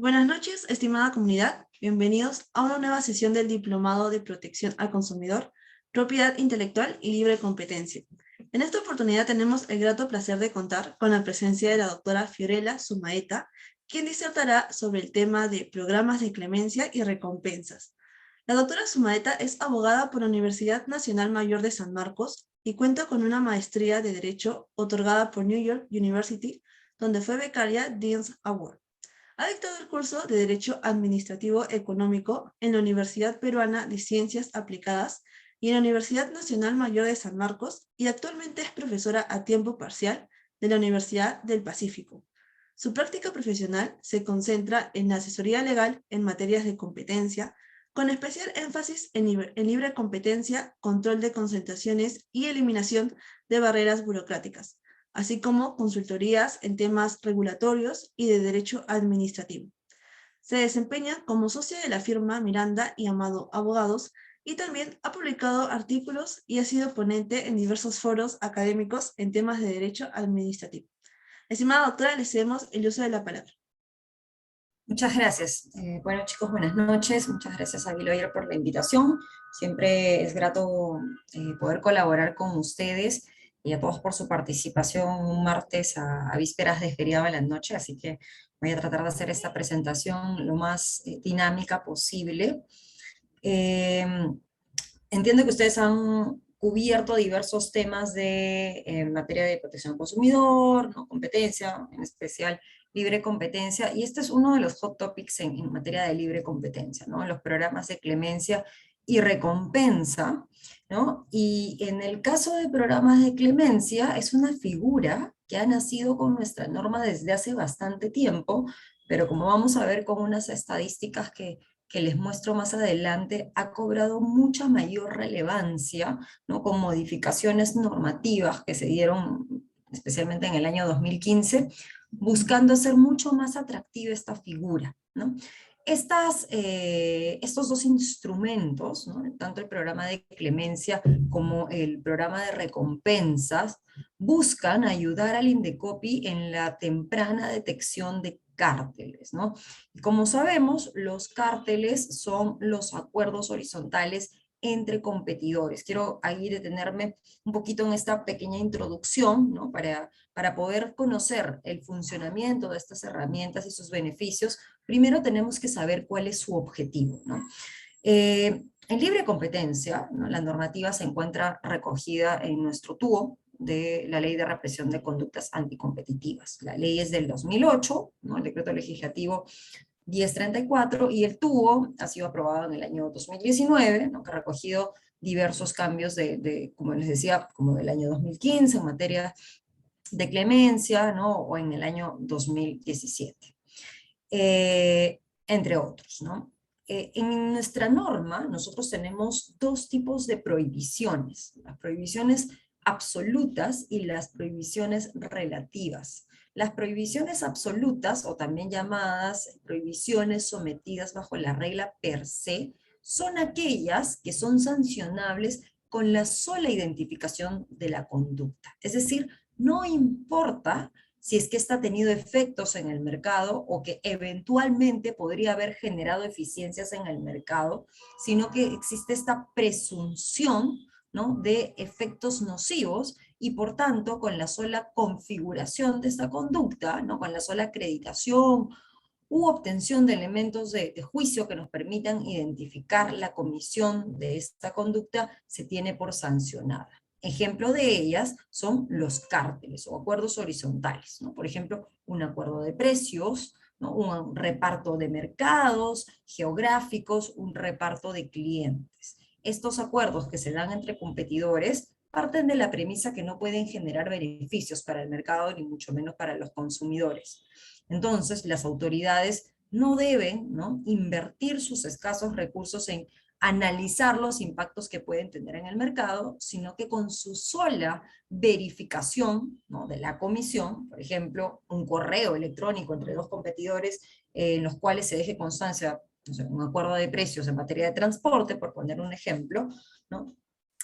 Buenas noches, estimada comunidad. Bienvenidos a una nueva sesión del Diplomado de Protección al Consumidor, Propiedad Intelectual y Libre Competencia. En esta oportunidad tenemos el grato placer de contar con la presencia de la doctora Fiorella Sumaeta, quien disertará sobre el tema de programas de clemencia y recompensas. La doctora Sumaeta es abogada por la Universidad Nacional Mayor de San Marcos y cuenta con una maestría de Derecho otorgada por New York University, donde fue becaria Dean's Award. Ha dictado el curso de Derecho Administrativo Económico en la Universidad Peruana de Ciencias Aplicadas y en la Universidad Nacional Mayor de San Marcos, y actualmente es profesora a tiempo parcial de la Universidad del Pacífico. Su práctica profesional se concentra en la asesoría legal en materias de competencia, con especial énfasis en libre competencia, control de concentraciones y eliminación de barreras burocráticas, así como consultorías en temas regulatorios y de derecho administrativo. Se desempeña como socia de la firma Miranda y Amado Abogados y también ha publicado artículos y ha sido ponente en diversos foros académicos en temas de derecho administrativo. Estimada doctora, le cedemos el uso de la palabra. Muchas gracias. Bueno, chicos, buenas noches. Muchas gracias a Guiloyer por la invitación. Siempre es grato poder colaborar con ustedes y a todos por su participación un martes a vísperas de feriado en la noche. Así que voy a tratar de hacer esta presentación lo más dinámica posible. Eh, Entiendo que ustedes han cubierto diversos temas en materia de protección al consumidor, ¿no? Competencia, en especial libre competencia, y este es uno de los hot topics en materia de libre competencia, ¿no? Los programas de clemencia y recompensa, ¿no? Y en el caso de programas de clemencia, es una figura que ha nacido con nuestra norma desde hace bastante tiempo, pero como vamos a ver con unas estadísticas que les muestro más adelante, ha cobrado mucha mayor relevancia, ¿no? Con modificaciones normativas que se dieron especialmente en el año 2015, buscando hacer mucho más atractiva esta figura, ¿no? Estos dos instrumentos, ¿no? Tanto el programa de clemencia como el programa de recompensas, buscan ayudar al Indecopi en la temprana detección de cárteles, ¿no? Y como sabemos, los cárteles son los acuerdos horizontales entre competidores. Quiero ahí detenerme un poquito en esta pequeña introducción, ¿no? Para poder conocer el funcionamiento de estas herramientas y sus beneficios, primero tenemos que saber cuál es su objetivo, ¿no? En libre competencia, ¿no? La normativa se encuentra recogida en nuestro TUO de la Ley de Represión de Conductas Anticompetitivas. La ley es del 2008, ¿no? El decreto legislativo 1034, y el TUO ha sido aprobado en el año 2019, ¿no? Que ha recogido diversos cambios como les decía, como del año 2015 en materia de clemencia, ¿no? O en el año 2017, entre otros, ¿no? En nuestra norma, nosotros tenemos dos tipos de prohibiciones: las prohibiciones absolutas y las prohibiciones relativas. Las prohibiciones absolutas, o también llamadas prohibiciones sometidas bajo la regla per se, son aquellas que son sancionables con la sola identificación de la conducta. Es decir, no importa si es que esta ha tenido efectos en el mercado o que eventualmente podría haber generado eficiencias en el mercado, sino que existe esta presunción, ¿no? De efectos nocivos, y por tanto con la sola configuración de esta conducta, ¿no? Con la sola acreditación u obtención de elementos de juicio que nos permitan identificar la comisión de esta conducta, se tiene por sancionada. Ejemplo de ellas son los cárteles o acuerdos horizontales, ¿no? Por ejemplo, un acuerdo de precios, ¿no? Un reparto de mercados geográficos, un reparto de clientes. Estos acuerdos que se dan entre competidores parten de la premisa que no pueden generar beneficios para el mercado, ni mucho menos para los consumidores. Entonces, las autoridades no deben, ¿no? Invertir sus escasos recursos en analizar los impactos que pueden tener en el mercado, sino que con su sola verificación, ¿no? De la comisión, por ejemplo, un correo electrónico entre dos competidores en los cuales se deje constancia, no sé, un acuerdo de precios en materia de transporte, por poner un ejemplo, ¿no?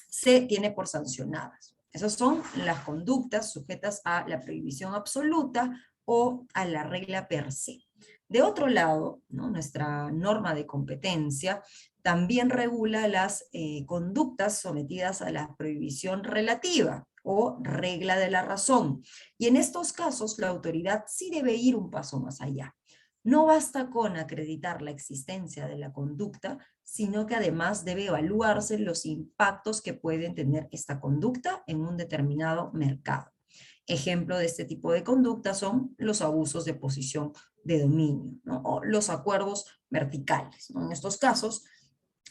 Se tiene por sancionadas. Esas son las conductas sujetas a la prohibición absoluta o a la regla per se. De otro lado, ¿no? Nuestra norma de competencia también regula las conductas sometidas a la prohibición relativa o regla de la razón. Y en estos casos, la autoridad sí debe ir un paso más allá. No basta con acreditar la existencia de la conducta, sino que además debe evaluarse los impactos que pueden tener esta conducta en un determinado mercado. Ejemplo de este tipo de conducta son los abusos de posición de dominio, ¿no? O los acuerdos verticales, ¿no? En estos casos,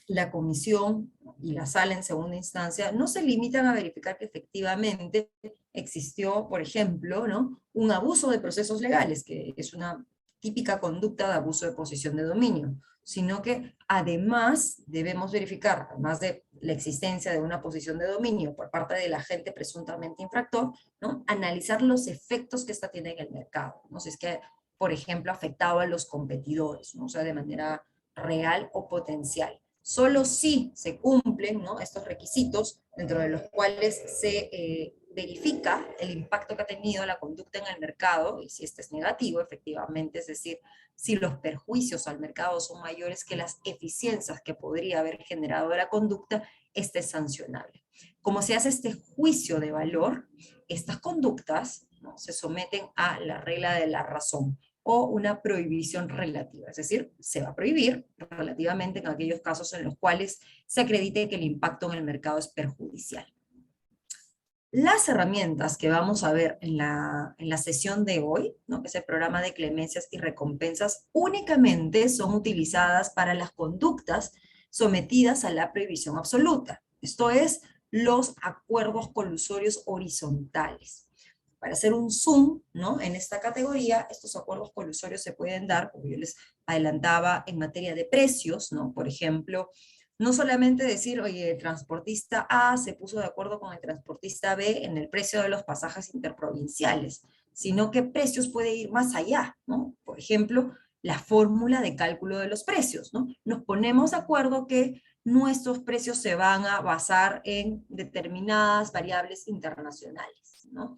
la comisión y la sala en segunda instancia no se limitan a verificar que efectivamente existió, por ejemplo, ¿no? Un abuso de procesos legales, que es una típica conducta de abuso de posición de dominio, sino que además debemos verificar, además de la existencia de una posición de dominio por parte del agente presuntamente infractor, ¿no? Analizar los efectos que ésta tiene en el mercado, ¿no? Si es que, por ejemplo, afectaba a los competidores, ¿no? O sea, de manera real o potencial. Solo si se cumplen, ¿no? Estos requisitos, dentro de los cuales se verifica el impacto que ha tenido la conducta en el mercado, y si este es negativo, efectivamente, es decir, si los perjuicios al mercado son mayores que las eficiencias que podría haber generado la conducta, este es sancionable. Como se hace este juicio de valor, estas conductas, ¿no? Se someten a la regla de la razón o una prohibición relativa, es decir, se va a prohibir relativamente en aquellos casos en los cuales se acredite que el impacto en el mercado es perjudicial. Las herramientas que vamos a ver en la sesión de hoy, ¿no? Que es el programa de clemencias y recompensas, únicamente son utilizadas para las conductas sometidas a la prohibición absoluta. Esto es, los acuerdos colusorios horizontales. Para hacer un zoom, ¿no? En esta categoría, estos acuerdos colusorios se pueden dar, como yo les adelantaba, en materia de precios, ¿no? Por ejemplo, no solamente decir, oye, el transportista A se puso de acuerdo con el transportista B en el precio de los pasajes interprovinciales, sino que precios puede ir más allá, ¿no? Por ejemplo, la fórmula de cálculo de los precios, ¿no? Nos ponemos de acuerdo que nuestros precios se van a basar en determinadas variables internacionales, ¿no?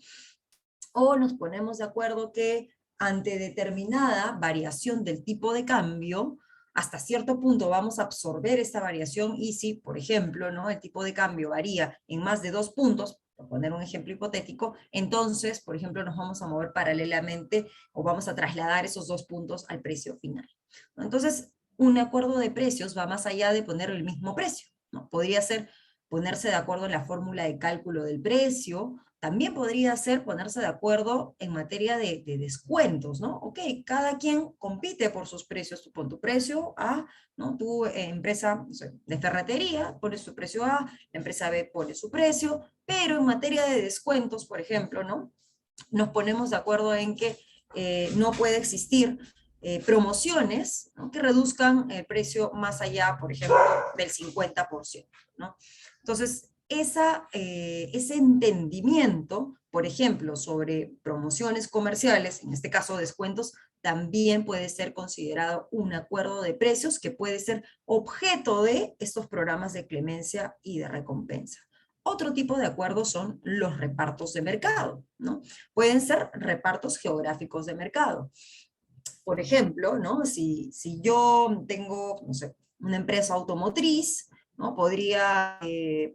O nos ponemos de acuerdo que ante determinada variación del tipo de cambio, hasta cierto punto vamos a absorber esta variación y si, por ejemplo, ¿no? El tipo de cambio varía en más de 2 puntos, por poner un ejemplo hipotético, entonces, por ejemplo, nos vamos a mover paralelamente o vamos a trasladar esos 2 puntos al precio final, ¿no? Entonces, un acuerdo de precios va más allá de poner el mismo precio, ¿no? Podría ser ponerse de acuerdo en la fórmula de cálculo del precio. También podría ser ponerse de acuerdo en materia de descuentos, ¿no? Ok, cada quien compite por sus precios. Tú pon tu precio A, ¿no? Tu empresa, no sé, de ferretería pone su precio A, la empresa B pone su precio, pero en materia de descuentos, por ejemplo, ¿no? Nos ponemos de acuerdo en que no puede existir promociones, ¿no? Que reduzcan el precio más allá, por ejemplo, del 50%, ¿no? Entonces, ese entendimiento, por ejemplo, sobre promociones comerciales, en este caso descuentos, también puede ser considerado un acuerdo de precios que puede ser objeto de estos programas de clemencia y de recompensa. Otro tipo de acuerdos son los repartos de mercado, ¿no? Pueden ser repartos geográficos de mercado. Por ejemplo, ¿no? Si yo tengo, no sé, una empresa automotriz, ¿no? Podría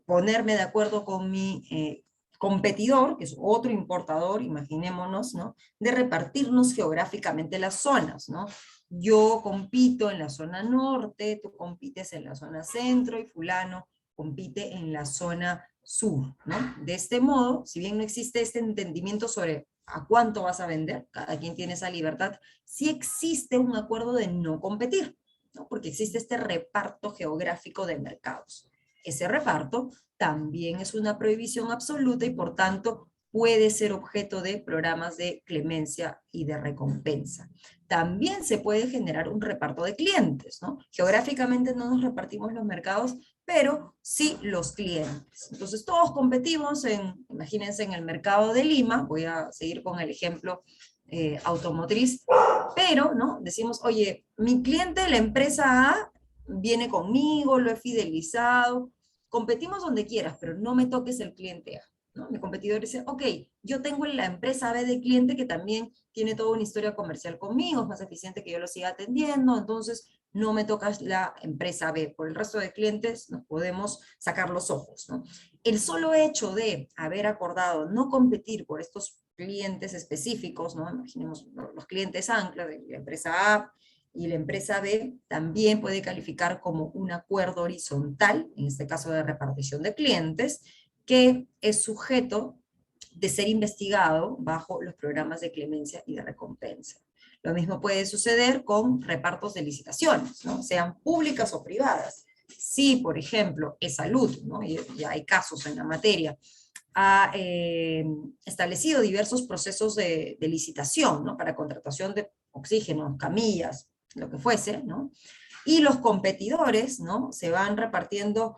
ponerme de acuerdo con mi competidor, que es otro importador, imaginémonos, ¿no? De repartirnos geográficamente las zonas, ¿no? Yo compito en la zona norte, tú compites en la zona centro y fulano compite en la zona sur, ¿no? De este modo, si bien no existe este entendimiento sobre a cuánto vas a vender, cada quien tiene esa libertad, sí existe un acuerdo de no competir, ¿no? Porque existe este reparto geográfico de mercados. Ese reparto también es una prohibición absoluta y por tanto puede ser objeto de programas de clemencia y de recompensa. También se puede generar un reparto de clientes, ¿no? Geográficamente no nos repartimos los mercados, pero sí los clientes. Entonces todos competimos imagínense, en el mercado de Lima, voy a seguir con el ejemplo automotriz, pero, ¿no? Decimos, oye, mi cliente, la empresa A, viene conmigo, lo he fidelizado, competimos donde quieras, pero no me toques el cliente A. ¿no? Mi competidor dice, ok, yo tengo la empresa B de cliente que también tiene toda una historia comercial conmigo, es más eficiente que yo lo siga atendiendo, entonces no me tocas la empresa B. Por el resto de clientes nos podemos sacar los ojos, ¿no? El solo hecho de haber acordado no competir por estos clientes específicos, ¿no? Imaginemos los clientes ancla de la empresa A y la empresa B, también puede calificar como un acuerdo horizontal, en este caso de repartición de clientes, que es sujeto de ser investigado bajo los programas de clemencia y de recompensa. Lo mismo puede suceder con repartos de licitaciones, ¿no? Sean públicas o privadas. Si, por ejemplo, salud, ¿no? Y ya hay casos en la materia, ha establecido diversos procesos de licitación, ¿no? Para contratación de oxígeno, camillas, lo que fuese, ¿no? Y los competidores, ¿no? Se van repartiendo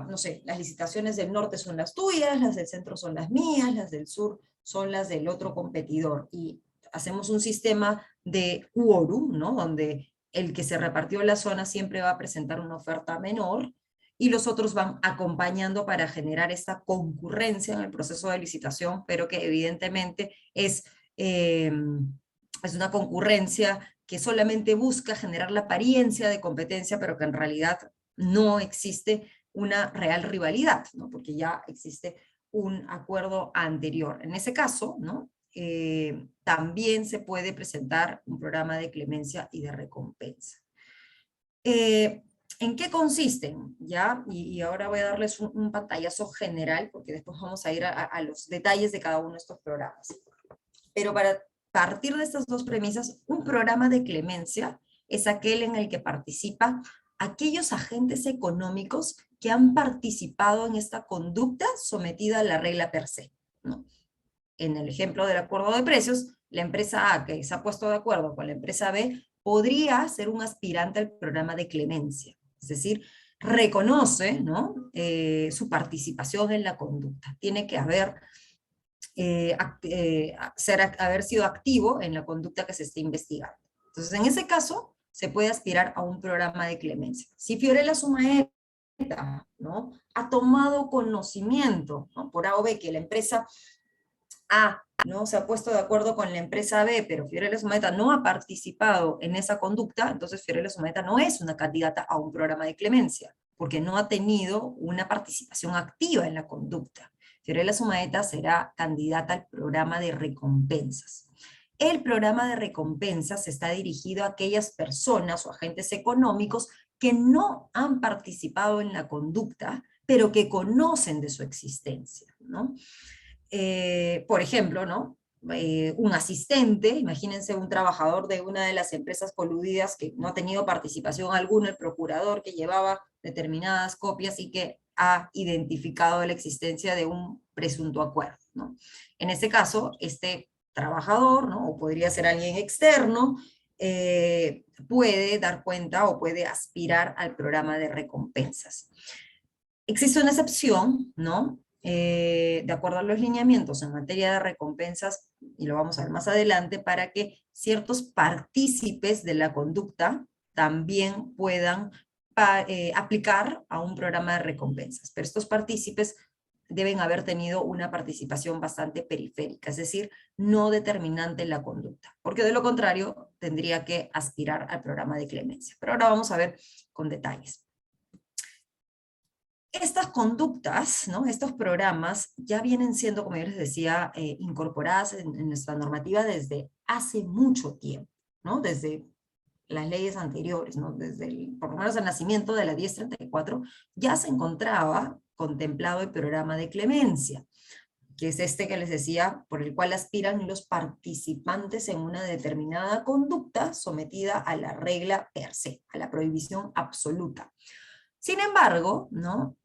no sé, las licitaciones del norte son las tuyas, las del centro son las mías, las del sur son las del otro competidor. Y hacemos un sistema de quórum, ¿no? Donde el que se repartió la zona siempre va a presentar una oferta menor y los otros van acompañando para generar esta concurrencia en el proceso de licitación, pero que evidentemente es una concurrencia que solamente busca generar la apariencia de competencia, pero que en realidad no existe una real rivalidad, ¿no? Porque ya existe un acuerdo anterior. En ese caso, ¿no? También se puede presentar un programa de clemencia y de recompensa. ¿En qué consisten? ¿Ya? Y ahora voy a darles un pantallazo general, porque después vamos a ir a los detalles de cada uno de estos programas. Pero para partir de estas dos premisas, un programa de clemencia es aquel en el que participan aquellos agentes económicos que han participado en esta conducta sometida a la regla per se, ¿no? En el ejemplo del acuerdo de precios, la empresa A, que se ha puesto de acuerdo con la empresa B, podría ser un aspirante al programa de clemencia. Es decir, reconoce, ¿no? Su participación en la conducta. Tiene que haber haber sido activo en la conducta que se está investigando. Entonces, en ese caso, se puede aspirar a un programa de clemencia. Si Fiorella Sumaeta, ¿no? Ha tomado conocimiento, ¿no? Por A o B, que la empresa A, ¿no? Se ha puesto de acuerdo con la empresa B, pero Fiorella Sumaeta no ha participado en esa conducta, entonces Fiorella Sumaeta no es una candidata a un programa de clemencia, porque no ha tenido una participación activa en la conducta. Fiorella Sumaeta será candidata al programa de recompensas. El programa de recompensas está dirigido a aquellas personas o agentes económicos que no han participado en la conducta, pero que conocen de su existencia, ¿no? Por ejemplo, ¿no? Un asistente, imagínense un trabajador de una de las empresas coludidas que no ha tenido participación alguna, el procurador que llevaba determinadas copias y que ha identificado la existencia de un presunto acuerdo, ¿no? En este caso, este trabajador, ¿no? O podría ser alguien externo, puede dar cuenta o puede aspirar al programa de recompensas. Existe una excepción, ¿no? De acuerdo a los lineamientos en materia de recompensas, y lo vamos a ver más adelante, para que ciertos partícipes de la conducta también puedan aplicar a un programa de recompensas. Pero estos partícipes deben haber tenido una participación bastante periférica, es decir, no determinante en la conducta, porque de lo contrario tendría que aspirar al programa de clemencia. Pero ahora vamos a ver con detalles. Estas conductas, ¿no? Estos programas ya vienen siendo, como yo les decía, incorporadas en nuestra normativa desde hace mucho tiempo, ¿no? Desde las leyes anteriores, ¿no? Desde por lo menos el nacimiento de la 1034, ya se encontraba contemplado el programa de clemencia, que es este que les decía, por el cual aspiran los participantes en una determinada conducta sometida a la regla per se, a la prohibición absoluta. Sin embargo, ¿no?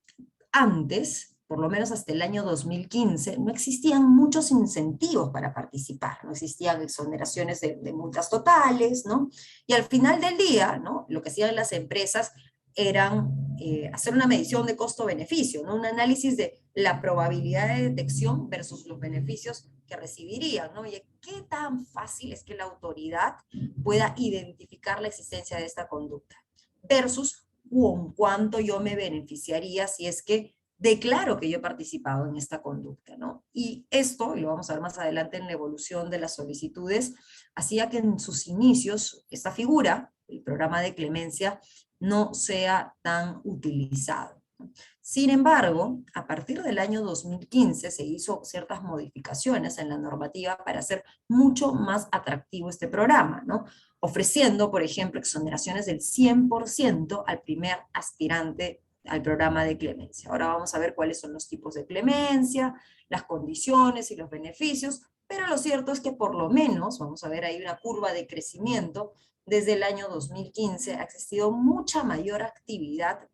Antes, por lo menos hasta el año 2015, no existían muchos incentivos para participar, no existían exoneraciones de multas totales, ¿no? Y al final del día, ¿no? Lo que hacían las empresas eran hacer una medición de costo-beneficio, ¿no? Un análisis de la probabilidad de detección versus los beneficios que recibirían, ¿no? Y qué tan fácil es que la autoridad pueda identificar la existencia de esta conducta versus con cuánto yo me beneficiaría si es que declaro que yo he participado en esta conducta, ¿no? Y esto, y lo vamos a ver más adelante en la evolución de las solicitudes, hacía que en sus inicios esta figura, el programa de clemencia, no sea tan utilizado. Sin embargo, a partir del año 2015 se hizo ciertas modificaciones en la normativa para hacer mucho más atractivo este programa, ¿no? Ofreciendo, por ejemplo, exoneraciones del 100% al primer aspirante al programa de clemencia. Ahora vamos a ver cuáles son los tipos de clemencia, las condiciones y los beneficios, pero lo cierto es que por lo menos, vamos a ver ahí una curva de crecimiento, desde el año 2015 ha existido mucha mayor actividad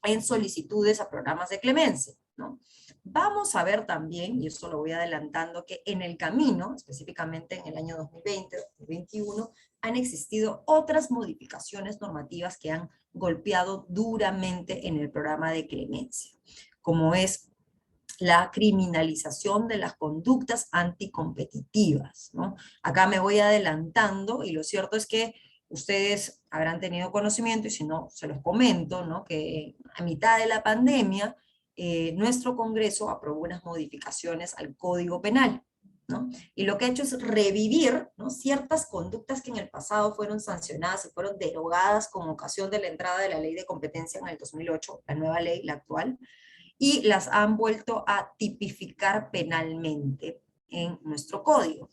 en solicitudes a programas de clemencia, ¿no? Vamos a ver también, y esto lo voy adelantando, que en el camino, específicamente en el año 2020, 2021, han existido otras modificaciones normativas que han golpeado duramente en el programa de clemencia, como es la criminalización de las conductas anticompetitivas, ¿no? Acá me voy adelantando y lo cierto es que ustedes habrán tenido conocimiento, y si no, se los comento, ¿no? Que a mitad de la pandemia, nuestro Congreso aprobó unas modificaciones al Código Penal, ¿no? Y lo que ha hecho es revivir, ¿no?, ciertas conductas que en el pasado fueron sancionadas y fueron derogadas con ocasión de la entrada de la Ley de Competencia en el 2008, la nueva ley, la actual, y las han vuelto a tipificar penalmente en nuestro código.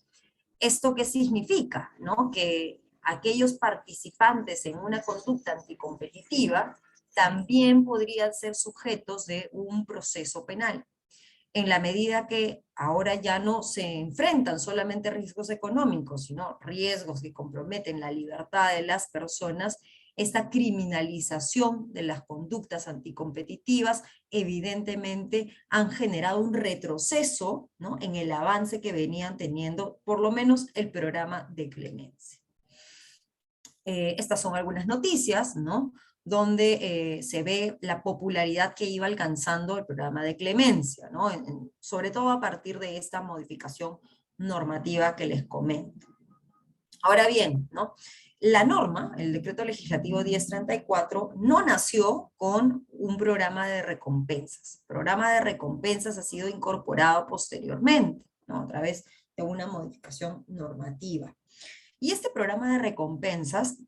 ¿Esto qué significa? ¿No? Que aquellos participantes en una conducta anticompetitiva también podrían ser sujetos de un proceso penal, en la medida que ahora ya no se enfrentan solamente riesgos económicos, sino riesgos que comprometen la libertad de las personas. Esta criminalización de las conductas anticompetitivas evidentemente han generado un retroceso, ¿no?, en el avance que venían teniendo, por lo menos el programa de clemencia. Estas son algunas noticias, ¿no?, donde se ve la popularidad que iba alcanzando el programa de clemencia, ¿no?, sobre todo a partir de esta modificación normativa que les comento. Ahora bien, ¿no?, la norma, el decreto legislativo 1034, no nació con un programa de recompensas. El programa de recompensas ha sido incorporado posteriormente, ¿no?, a través de una modificación normativa. Y este programa de recompensas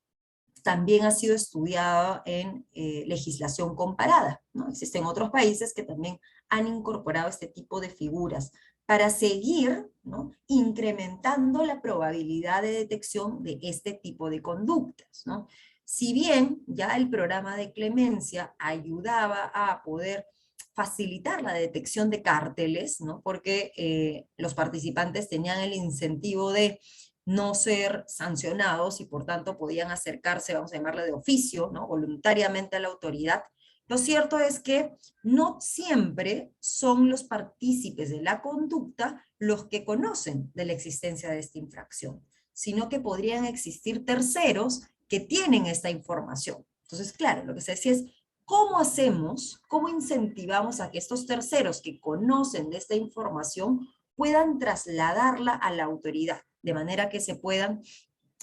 también ha sido estudiado en legislación comparada, ¿no? Existen otros países que también han incorporado este tipo de figuras para seguir, ¿no?, incrementando la probabilidad de detección de este tipo de conductas, ¿no? Si bien ya el programa de clemencia ayudaba a poder facilitar la detección de cárteles, ¿no?, porque los participantes tenían el incentivo de no ser sancionados y por tanto podían acercarse, vamos a llamarle de oficio, ¿no?, voluntariamente a la autoridad. Lo cierto es que no siempre son los partícipes de la conducta los que conocen de la existencia de esta infracción, sino que podrían existir terceros que tienen esta información. Entonces, claro, lo que se decía es, ¿cómo hacemos, cómo incentivamos a que estos terceros que conocen de esta información puedan trasladarla a la autoridad, de manera que se puedan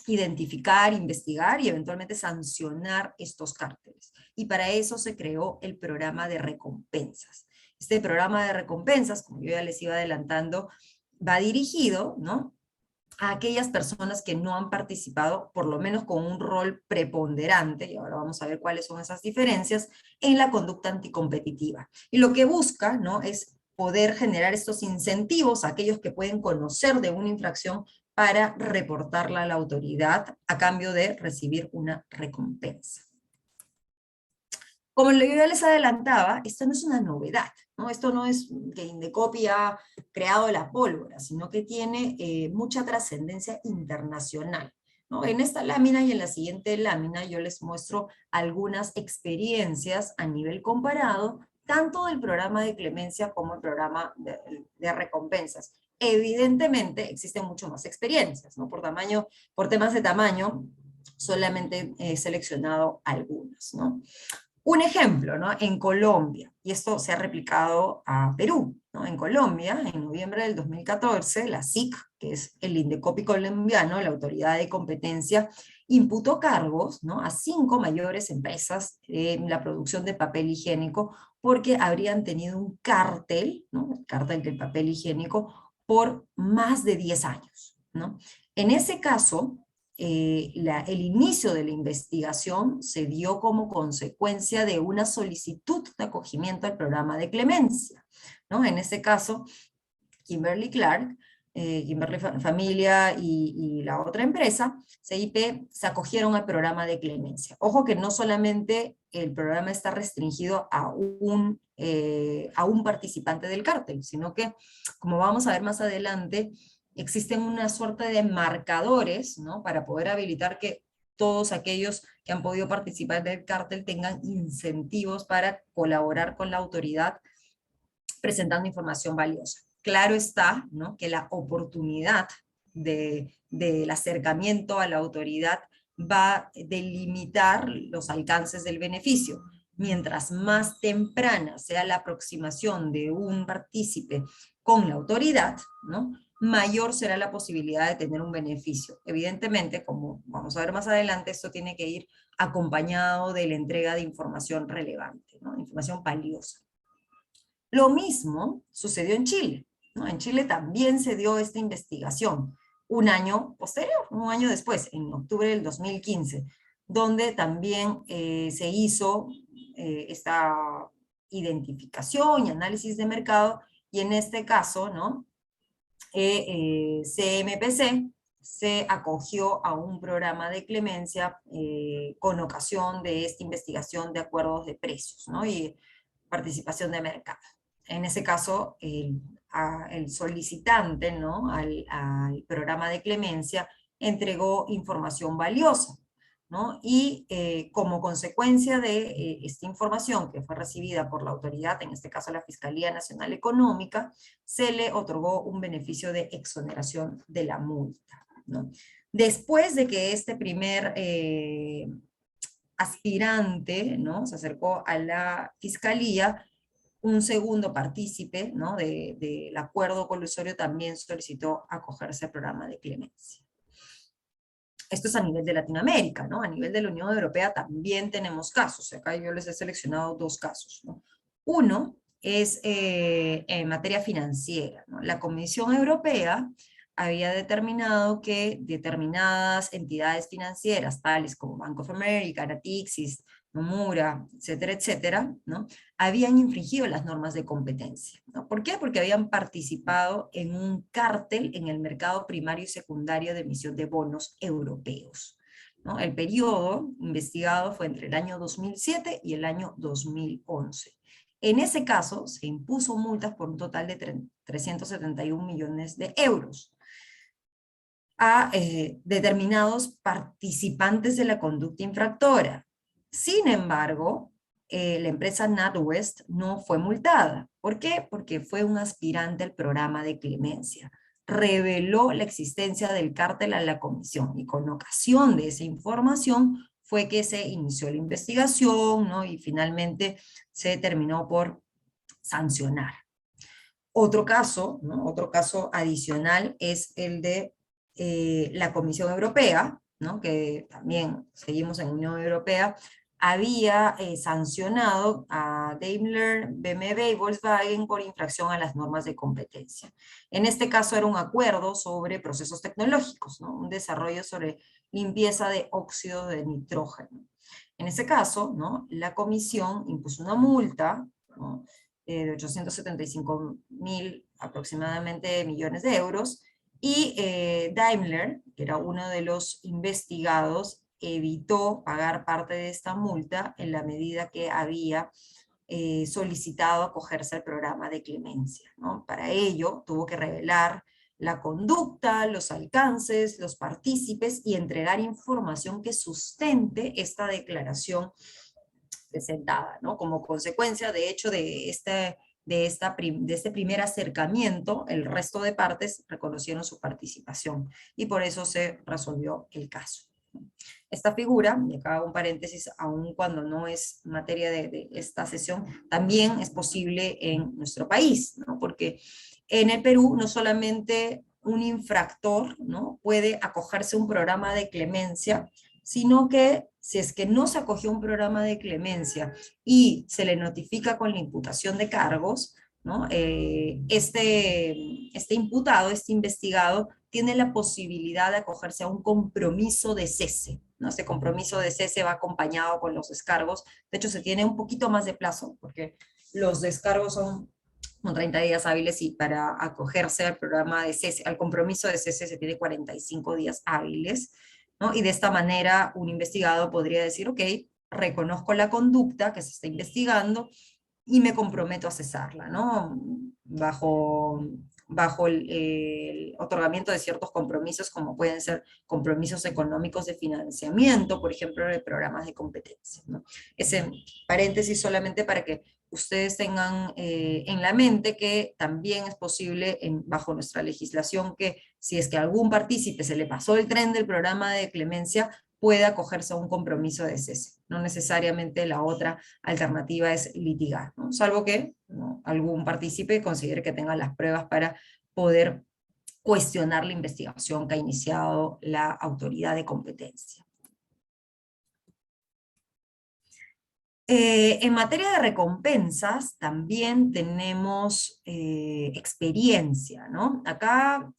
identificar, investigar y eventualmente sancionar estos cárteles? Y para eso se creó el programa de recompensas. Este programa de recompensas, como yo ya les iba adelantando, va dirigido, ¿no?, a aquellas personas que no han participado, por lo menos con un rol preponderante, y ahora vamos a ver cuáles son esas diferencias, en la conducta anticompetitiva. Y lo que busca, ¿no?, es poder generar estos incentivos a aquellos que pueden conocer de una infracción para reportarla a la autoridad a cambio de recibir una recompensa. Como yo ya les adelantaba, esto no es una novedad, ¿no? Esto no es que Indecopi ha creado la pólvora, sino que tiene mucha trascendencia internacional, ¿no? En esta lámina y en la siguiente lámina yo les muestro algunas experiencias a nivel comparado, tanto del programa de clemencia como el programa de recompensas. Evidentemente existen mucho más experiencias, ¿no? Por temas de tamaño, solamente he seleccionado algunas, ¿no? Un ejemplo, ¿no? En Colombia, y esto se ha replicado a Perú, ¿no? En Colombia, en noviembre del 2014, la SIC, que es el Indecopi colombiano, la autoridad de competencia, imputó cargos, ¿no? A 5 mayores empresas en la producción de papel higiénico porque habrían tenido un cártel, ¿no? El cártel del papel higiénico, por más de 10 años, ¿no? En ese caso, el inicio de la investigación se dio como consecuencia de una solicitud de acogimiento al programa de clemencia, ¿no? En este caso, Kimberly Clark, Kimberly Familia y la otra empresa, CIP, se acogieron al programa de clemencia. Ojo que no solamente el programa está restringido a un participante del cártel, sino que, como vamos a ver más adelante, existen una suerte de marcadores, ¿no? Para poder habilitar que todos aquellos que han podido participar del cártel tengan incentivos para colaborar con la autoridad presentando información valiosa. Claro está, ¿no? Que la oportunidad del acercamiento a la autoridad va a delimitar los alcances del beneficio. Mientras más temprana sea la aproximación de un partícipe con la autoridad, ¿no? Mayor será la posibilidad de tener un beneficio. Evidentemente, como vamos a ver más adelante, esto tiene que ir acompañado de la entrega de información relevante, ¿no? Información valiosa. Lo mismo sucedió en Chile, ¿no? En Chile también se dio esta investigación un año posterior, un año después, en octubre del 2015, donde también se hizo esta identificación y análisis de mercado, y en este caso, ¿no? CMPC se acogió a un programa de clemencia con ocasión de esta investigación de acuerdos de precios, ¿no? Y participación de mercado. En ese caso, el solicitante, ¿no? al programa de clemencia entregó información valiosa, ¿no? Y como consecuencia de esta información que fue recibida por la autoridad, en este caso la Fiscalía Nacional Económica, se le otorgó un beneficio de exoneración de la multa, ¿no? Después de que este primer aspirante, ¿no? Se acercó a la Fiscalía, un segundo partícipe, ¿no? del acuerdo colusorio también solicitó acogerse al programa de clemencia. Esto es a nivel de Latinoamérica, ¿no? A nivel de la Unión Europea también tenemos casos. Acá yo les he seleccionado 2 casos, ¿no? Uno es en materia financiera, ¿no? La Comisión Europea había determinado que determinadas entidades financieras, tales como Bank of America, Natixis, Nomura, etcétera, etcétera, ¿no? Habían infringido las normas de competencia, ¿no? ¿Por qué? Porque habían participado en un cártel en el mercado primario y secundario de emisión de bonos europeos, ¿no? El periodo investigado fue entre el año 2007 y el año 2011. En ese caso, se impuso multas por un total de 371 millones de euros a determinados participantes de la conducta infractora. Sin embargo, la empresa NatWest no fue multada. ¿Por qué? Porque fue un aspirante al programa de clemencia. Reveló la existencia del cártel a la comisión y con ocasión de esa información fue que se inició la investigación, ¿no? Y finalmente se terminó por sancionar. Otro caso, ¿no? Otro caso adicional es el de la Comisión Europea, ¿no? Que también seguimos en Unión Europea, había sancionado a Daimler, BMW y Volkswagen por infracción a las normas de competencia. En este caso era un acuerdo sobre procesos tecnológicos, ¿no? Un desarrollo sobre limpieza de óxido de nitrógeno. En ese caso, ¿no? La comisión impuso una multa, ¿no? De 875.000 aproximadamente millones de euros, y Daimler, que era uno de los investigados, evitó pagar parte de esta multa en la medida que había solicitado acogerse al programa de clemencia, ¿no? Para ello tuvo que revelar la conducta, los alcances, los partícipes y entregar información que sustente esta declaración presentada, ¿no? Como consecuencia, de hecho, de este primer acercamiento, el resto de partes reconocieron su participación y por eso se resolvió el caso. Esta figura, y acá hago un paréntesis, aun cuando no es materia de esta sesión, también es posible en nuestro país, ¿no? Porque en el Perú no solamente un infractor, ¿no?, puede acogerse a un programa de clemencia, sino que si es que no se acogió a un programa de clemencia y se le notifica con la imputación de cargos, ¿no? Este imputado, este investigado, tiene la posibilidad de acogerse a un compromiso de cese, ¿no? Este compromiso de cese va acompañado con los descargos. De hecho, se tiene un poquito más de plazo, porque los descargos son 30 días hábiles, y para acogerse al programa de cese, al compromiso de cese, se tiene 45 días hábiles, ¿no? Y de esta manera un investigado podría decir, ok, reconozco la conducta que se está investigando y me comprometo a cesarla, ¿no? Bajo el otorgamiento de ciertos compromisos, como pueden ser compromisos económicos de financiamiento, por ejemplo, de programas de competencia, ¿no? Ese paréntesis solamente para que ustedes tengan en la mente que también es posible bajo nuestra legislación que si es que a algún partícipe se le pasó el tren del programa de clemencia, puede acogerse a un compromiso de cese. No necesariamente la otra alternativa es litigar, ¿no? Salvo que, ¿no?, algún partícipe considere que tenga las pruebas para poder cuestionar la investigación que ha iniciado la autoridad de competencia. En materia de recompensas también tenemos experiencia, ¿no? Acá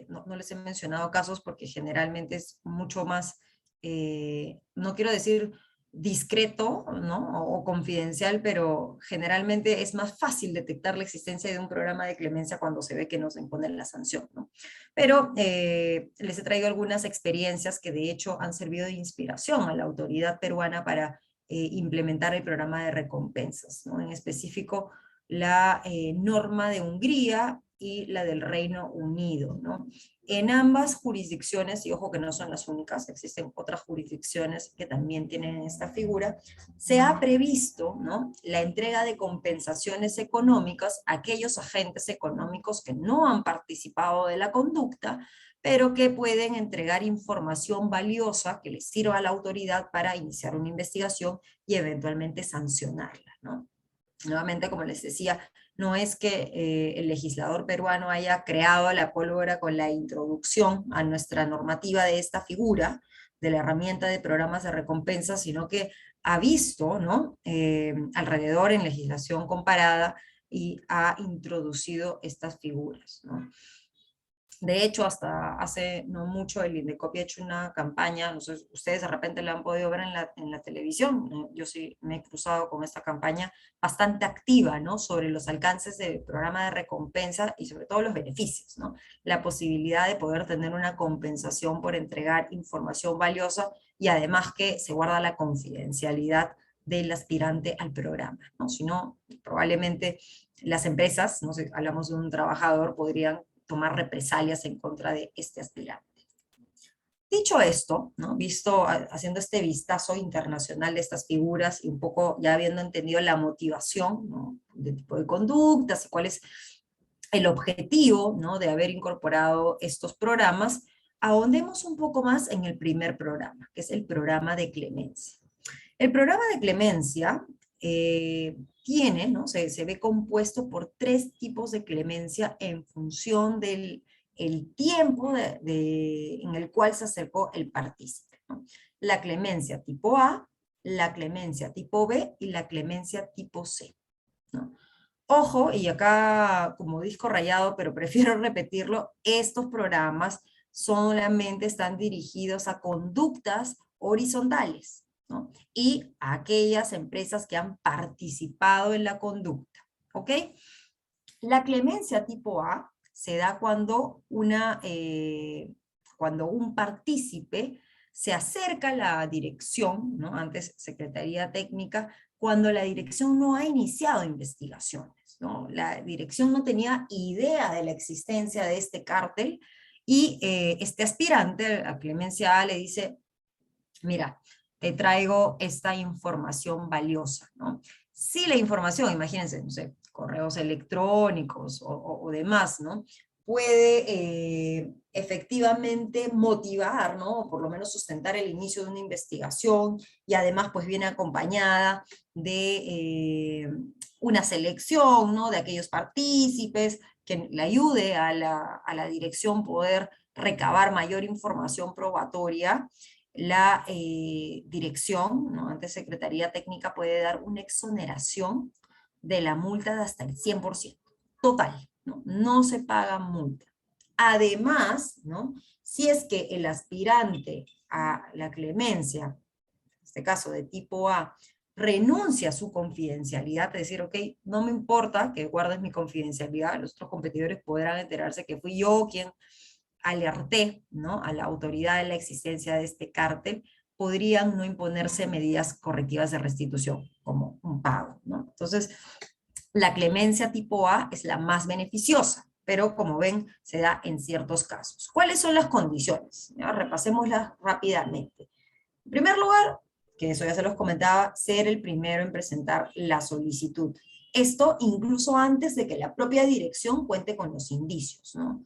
no les he mencionado casos porque generalmente es mucho más, no quiero decir discreto, ¿no?, o confidencial, pero generalmente es más fácil detectar la existencia de un programa de clemencia cuando se ve que no se impone la sanción, ¿no? Pero les he traído algunas experiencias que de hecho han servido de inspiración a la autoridad peruana para implementar el programa de recompensas, ¿no? En específico, la norma de Hungría y la del Reino Unido, ¿no? En ambas jurisdicciones, y ojo que no son las únicas, existen otras jurisdicciones que también tienen esta figura, se ha previsto, ¿no?, la entrega de compensaciones económicas a aquellos agentes económicos que no han participado de la conducta, pero que pueden entregar información valiosa que les sirva a la autoridad para iniciar una investigación y eventualmente sancionarla, ¿no? Nuevamente, como les decía, no es que el legislador peruano haya creado la pólvora con la introducción a nuestra normativa de esta figura, de la herramienta de programas de recompensa, sino que ha visto, ¿no?, alrededor en legislación comparada y ha introducido estas figuras, ¿no? De hecho, hasta hace no mucho el INDECOPI ha hecho una campaña, no sé, ustedes de repente la han podido ver en la televisión, yo sí me he cruzado con esta campaña bastante activa, ¿no?, sobre los alcances del programa de recompensa y sobre todo los beneficios, ¿no? La posibilidad de poder tener una compensación por entregar información valiosa y además que se guarda la confidencialidad del aspirante al programa, ¿no? Si no, probablemente las empresas, no sé, hablamos de un trabajador, podrían tomar represalias en contra de este aspirante. Dicho esto, ¿no?, haciendo este vistazo internacional de estas figuras y un poco ya habiendo entendido la motivación, ¿no?, de tipo de conductas y cuál es el objetivo, ¿no?, de haber incorporado estos programas, ahondemos un poco más en el primer programa, que es el programa de clemencia. El programa de clemencia tiene, ¿no?, se ve compuesto por 3 tipos de clemencia en función del el tiempo en el cual se acercó el partícipe, ¿no? La clemencia tipo A, la clemencia tipo B y la clemencia tipo C, ¿no? Ojo, y acá como disco rayado, pero prefiero repetirlo, estos programas solamente están dirigidos a conductas horizontales, ¿no?, y a aquellas empresas que han participado en la conducta, ¿ok? La clemencia tipo A se da cuando un partícipe se acerca a la dirección, ¿no?, antes Secretaría Técnica, cuando la dirección no ha iniciado investigaciones, ¿no? La dirección no tenía idea de la existencia de este cártel y este aspirante a clemencia A le dice, mira, te traigo esta información valiosa, ¿no? Si la información, imagínense, no sé, correos electrónicos o demás, ¿no?, puede efectivamente motivar, ¿no? O por lo menos sustentar el inicio de una investigación, y además pues viene acompañada de una selección, ¿no? De aquellos partícipes que le ayude a la dirección poder recabar mayor información probatoria. La dirección, ¿no? Ante Secretaría Técnica, puede dar una exoneración de la multa de hasta el 100%, total, ¿no? No se paga multa. Además, ¿no? Si es que el aspirante a la clemencia, en este caso de tipo A, renuncia a su confidencialidad, es decir, ok, no me importa que guardes mi confidencialidad, los otros competidores podrán enterarse que fui yo quien alerté, ¿no? A la autoridad de la existencia de este cártel, podrían no imponerse medidas correctivas de restitución, como un pago, ¿no? Entonces, la clemencia tipo A es la más beneficiosa, pero como ven, se da en ciertos casos. ¿Cuáles son las condiciones? Ya, repasémoslas rápidamente. En primer lugar, que eso ya se los comentaba, ser el primero en presentar la solicitud. Esto incluso antes de que la propia dirección cuente con los indicios, ¿no?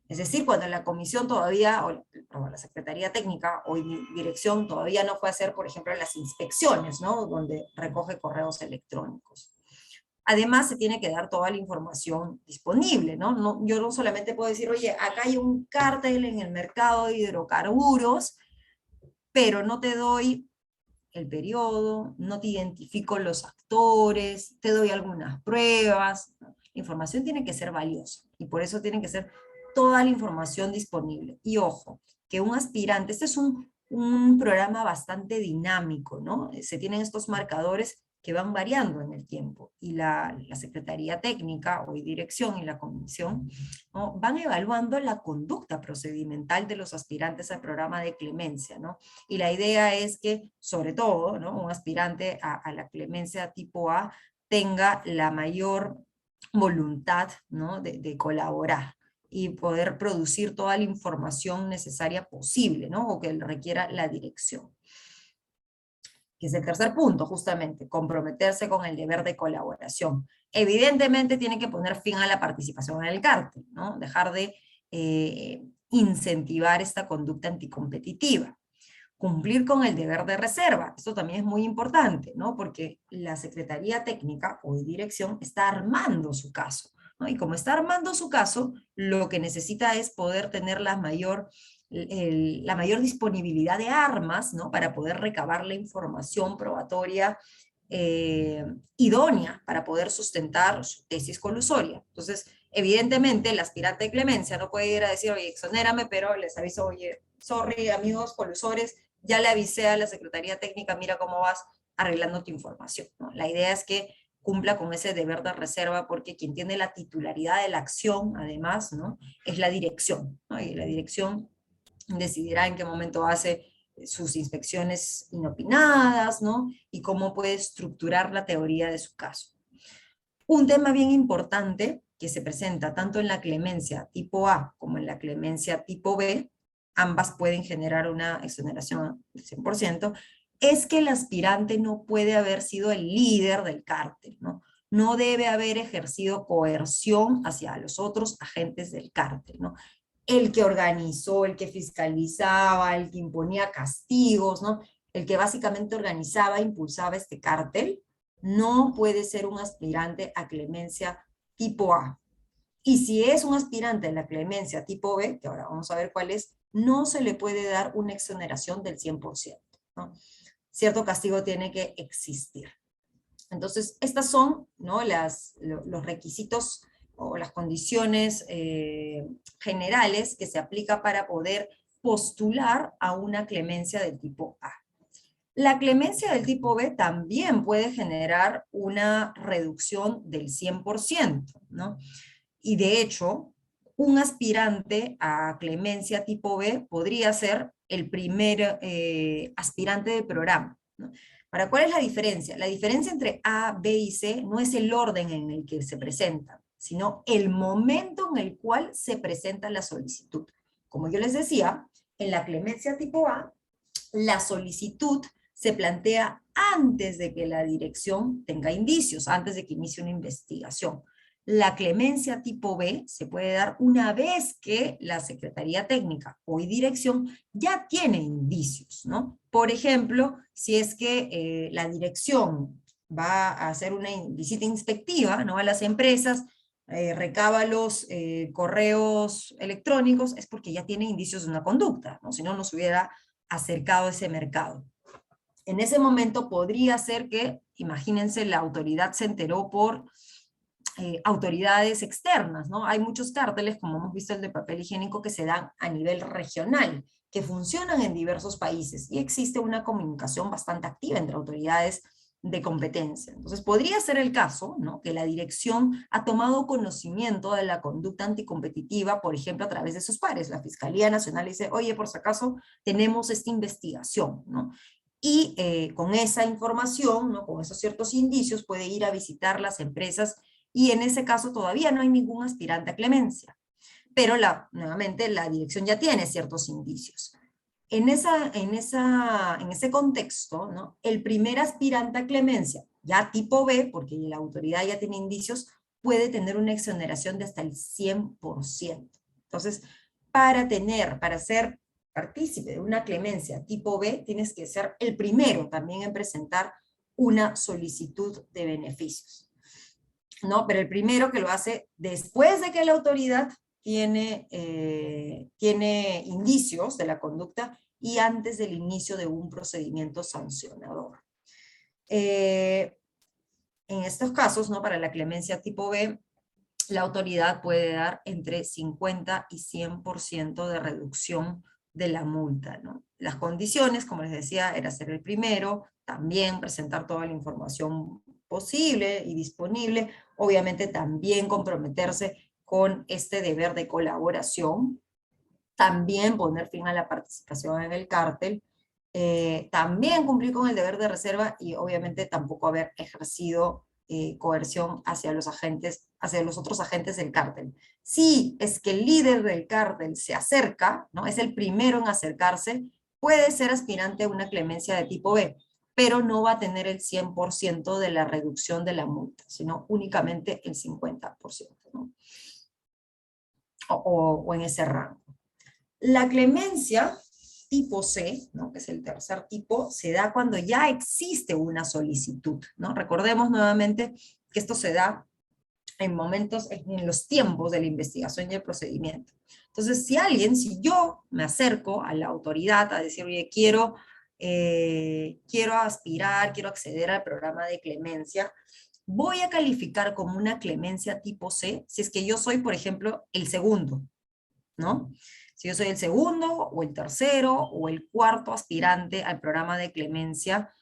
Es decir, cuando la comisión todavía, o la Secretaría Técnica o dirección todavía no fue a hacer, por ejemplo, las inspecciones, ¿no? Donde recoge correos electrónicos. Además, se tiene que dar toda la información disponible, ¿no? Yo no solamente puedo decir, oye, acá hay un cártel en el mercado de hidrocarburos, pero no te doy el periodo, no te identifico los actores, te doy algunas pruebas. La información tiene que ser valiosa y por eso tiene que ser toda la información disponible. Y ojo, que un aspirante, este es un programa bastante dinámico, ¿no? Se tienen estos marcadores que van variando en el tiempo, y la Secretaría Técnica o dirección y la comisión, ¿no? Van evaluando la conducta procedimental de los aspirantes al programa de clemencia, ¿no? Y la idea es que, sobre todo, ¿no? Un aspirante a la clemencia tipo A tenga la mayor voluntad, ¿no? de colaborar y poder producir toda la información necesaria posible, ¿no? O que requiera la dirección. Que es el tercer punto, justamente, comprometerse con el deber de colaboración. Evidentemente tiene que poner fin a la participación en el cártel, ¿no? Dejar de incentivar esta conducta anticompetitiva. Cumplir con el deber de reserva, esto también es muy importante, ¿no? Porque la Secretaría Técnica o de Dirección está armando su caso, ¿no? Y como está armando su caso, lo que necesita es poder tener la mayor disponibilidad de armas, ¿no? Para poder recabar la información probatoria idónea para poder sustentar su tesis colusoria. Entonces, evidentemente, el aspirante de clemencia no puede ir a decir, oye, exonérame, pero les aviso, oye, sorry, amigos colusores, ya le avisé a la Secretaría Técnica, mira cómo vas arreglando tu información, ¿no? La idea es que cumpla con ese deber de reserva, porque quien tiene la titularidad de la acción, además, ¿no? Es la dirección, ¿no? Y la dirección decidirá en qué momento hace sus inspecciones inopinadas, ¿no? Y cómo puede estructurar la teoría de su caso. Un tema bien importante que se presenta tanto en la clemencia tipo A como en la clemencia tipo B, ambas pueden generar una exoneración del 100%, es que el aspirante no puede haber sido el líder del cártel, ¿no? No debe haber ejercido coerción hacia los otros agentes del cártel, ¿no? El que organizó, el que fiscalizaba, el que imponía castigos, ¿no? El que básicamente organizaba e impulsaba este cártel, no puede ser un aspirante a clemencia tipo A. Y si es un aspirante a la clemencia tipo B, que ahora vamos a ver cuál es, no se le puede dar una exoneración del 100%, ¿no? Cierto castigo tiene que existir. Entonces, estas son, ¿no? Los requisitos o las condiciones generales que se aplica para poder postular a una clemencia del tipo A. La clemencia del tipo B también puede generar una reducción del 100%, ¿no? Y de hecho, un aspirante a clemencia tipo B podría ser el primer aspirante del programa, ¿no? ¿Para cuál es la diferencia? La diferencia entre A, B y C no es el orden en el que se presentan, sino el momento en el cual se presenta la solicitud. Como yo les decía, en la clemencia tipo A, la solicitud se plantea antes de que la dirección tenga indicios, antes de que inicie una investigación. La clemencia tipo B se puede dar una vez que la Secretaría Técnica o dirección ya tiene indicios, ¿no? Por ejemplo, si es que la dirección va a hacer una visita inspectiva, ¿no?, a las empresas, recaba los correos electrónicos, es porque ya tiene indicios de una conducta, ¿no? Si no, no se hubiera acercado a ese mercado. En ese momento podría ser que, imagínense, la autoridad se enteró por autoridades externas, ¿no? Hay muchos cárteles, como hemos visto el de papel higiénico, que se dan a nivel regional, que funcionan en diversos países, y existe una comunicación bastante activa entre autoridades de competencia. Entonces, podría ser el caso, ¿no?, que la dirección ha tomado conocimiento de la conducta anticompetitiva, por ejemplo, a través de sus pares. La Fiscalía Nacional dice, oye, por si acaso, tenemos esta investigación, ¿no? Y con esa información, ¿no?, con esos ciertos indicios, puede ir a visitar las empresas, y en ese caso todavía no hay ningún aspirante a clemencia. Pero nuevamente la dirección ya tiene ciertos indicios. En ese contexto, ¿no?, el primer aspirante a clemencia, ya tipo B, porque la autoridad ya tiene indicios, puede tener una exoneración de hasta el 100%. Entonces, para ser partícipe de una clemencia tipo B, tienes que ser el primero también en presentar una solicitud de beneficios, ¿no? Pero el primero que lo hace después de que la autoridad tiene indicios de la conducta y antes del inicio de un procedimiento sancionador. En estos casos, ¿no?, para la clemencia tipo B, la autoridad puede dar entre 50 y 100% de reducción de la multa, ¿no? Las condiciones, como les decía, era ser el primero, también presentar toda la información posible y disponible, obviamente también comprometerse con este deber de colaboración, también poner fin a la participación en el cártel, también cumplir con el deber de reserva y obviamente tampoco haber ejercido coerción hacia los otros agentes del cártel. Si es que el líder del cártel se acerca, ¿no?, es el primero en acercarse, puede ser aspirante a una clemencia de tipo B, pero no va a tener el 100% de la reducción de la multa, sino únicamente el 50%, ¿no?, o en ese rango. La clemencia tipo C, ¿no?, que es el tercer tipo, se da cuando ya existe una solicitud, ¿no? Recordemos nuevamente que esto se da en los tiempos de la investigación y el procedimiento. Entonces, si yo me acerco a la autoridad a decir, oye, quiero aspirar, quiero acceder al programa de clemencia, voy a calificar como una clemencia tipo C si es que yo soy, por ejemplo, el segundo, ¿no? Si yo soy el segundo, o el tercero, o el cuarto aspirante al programa de clemencia,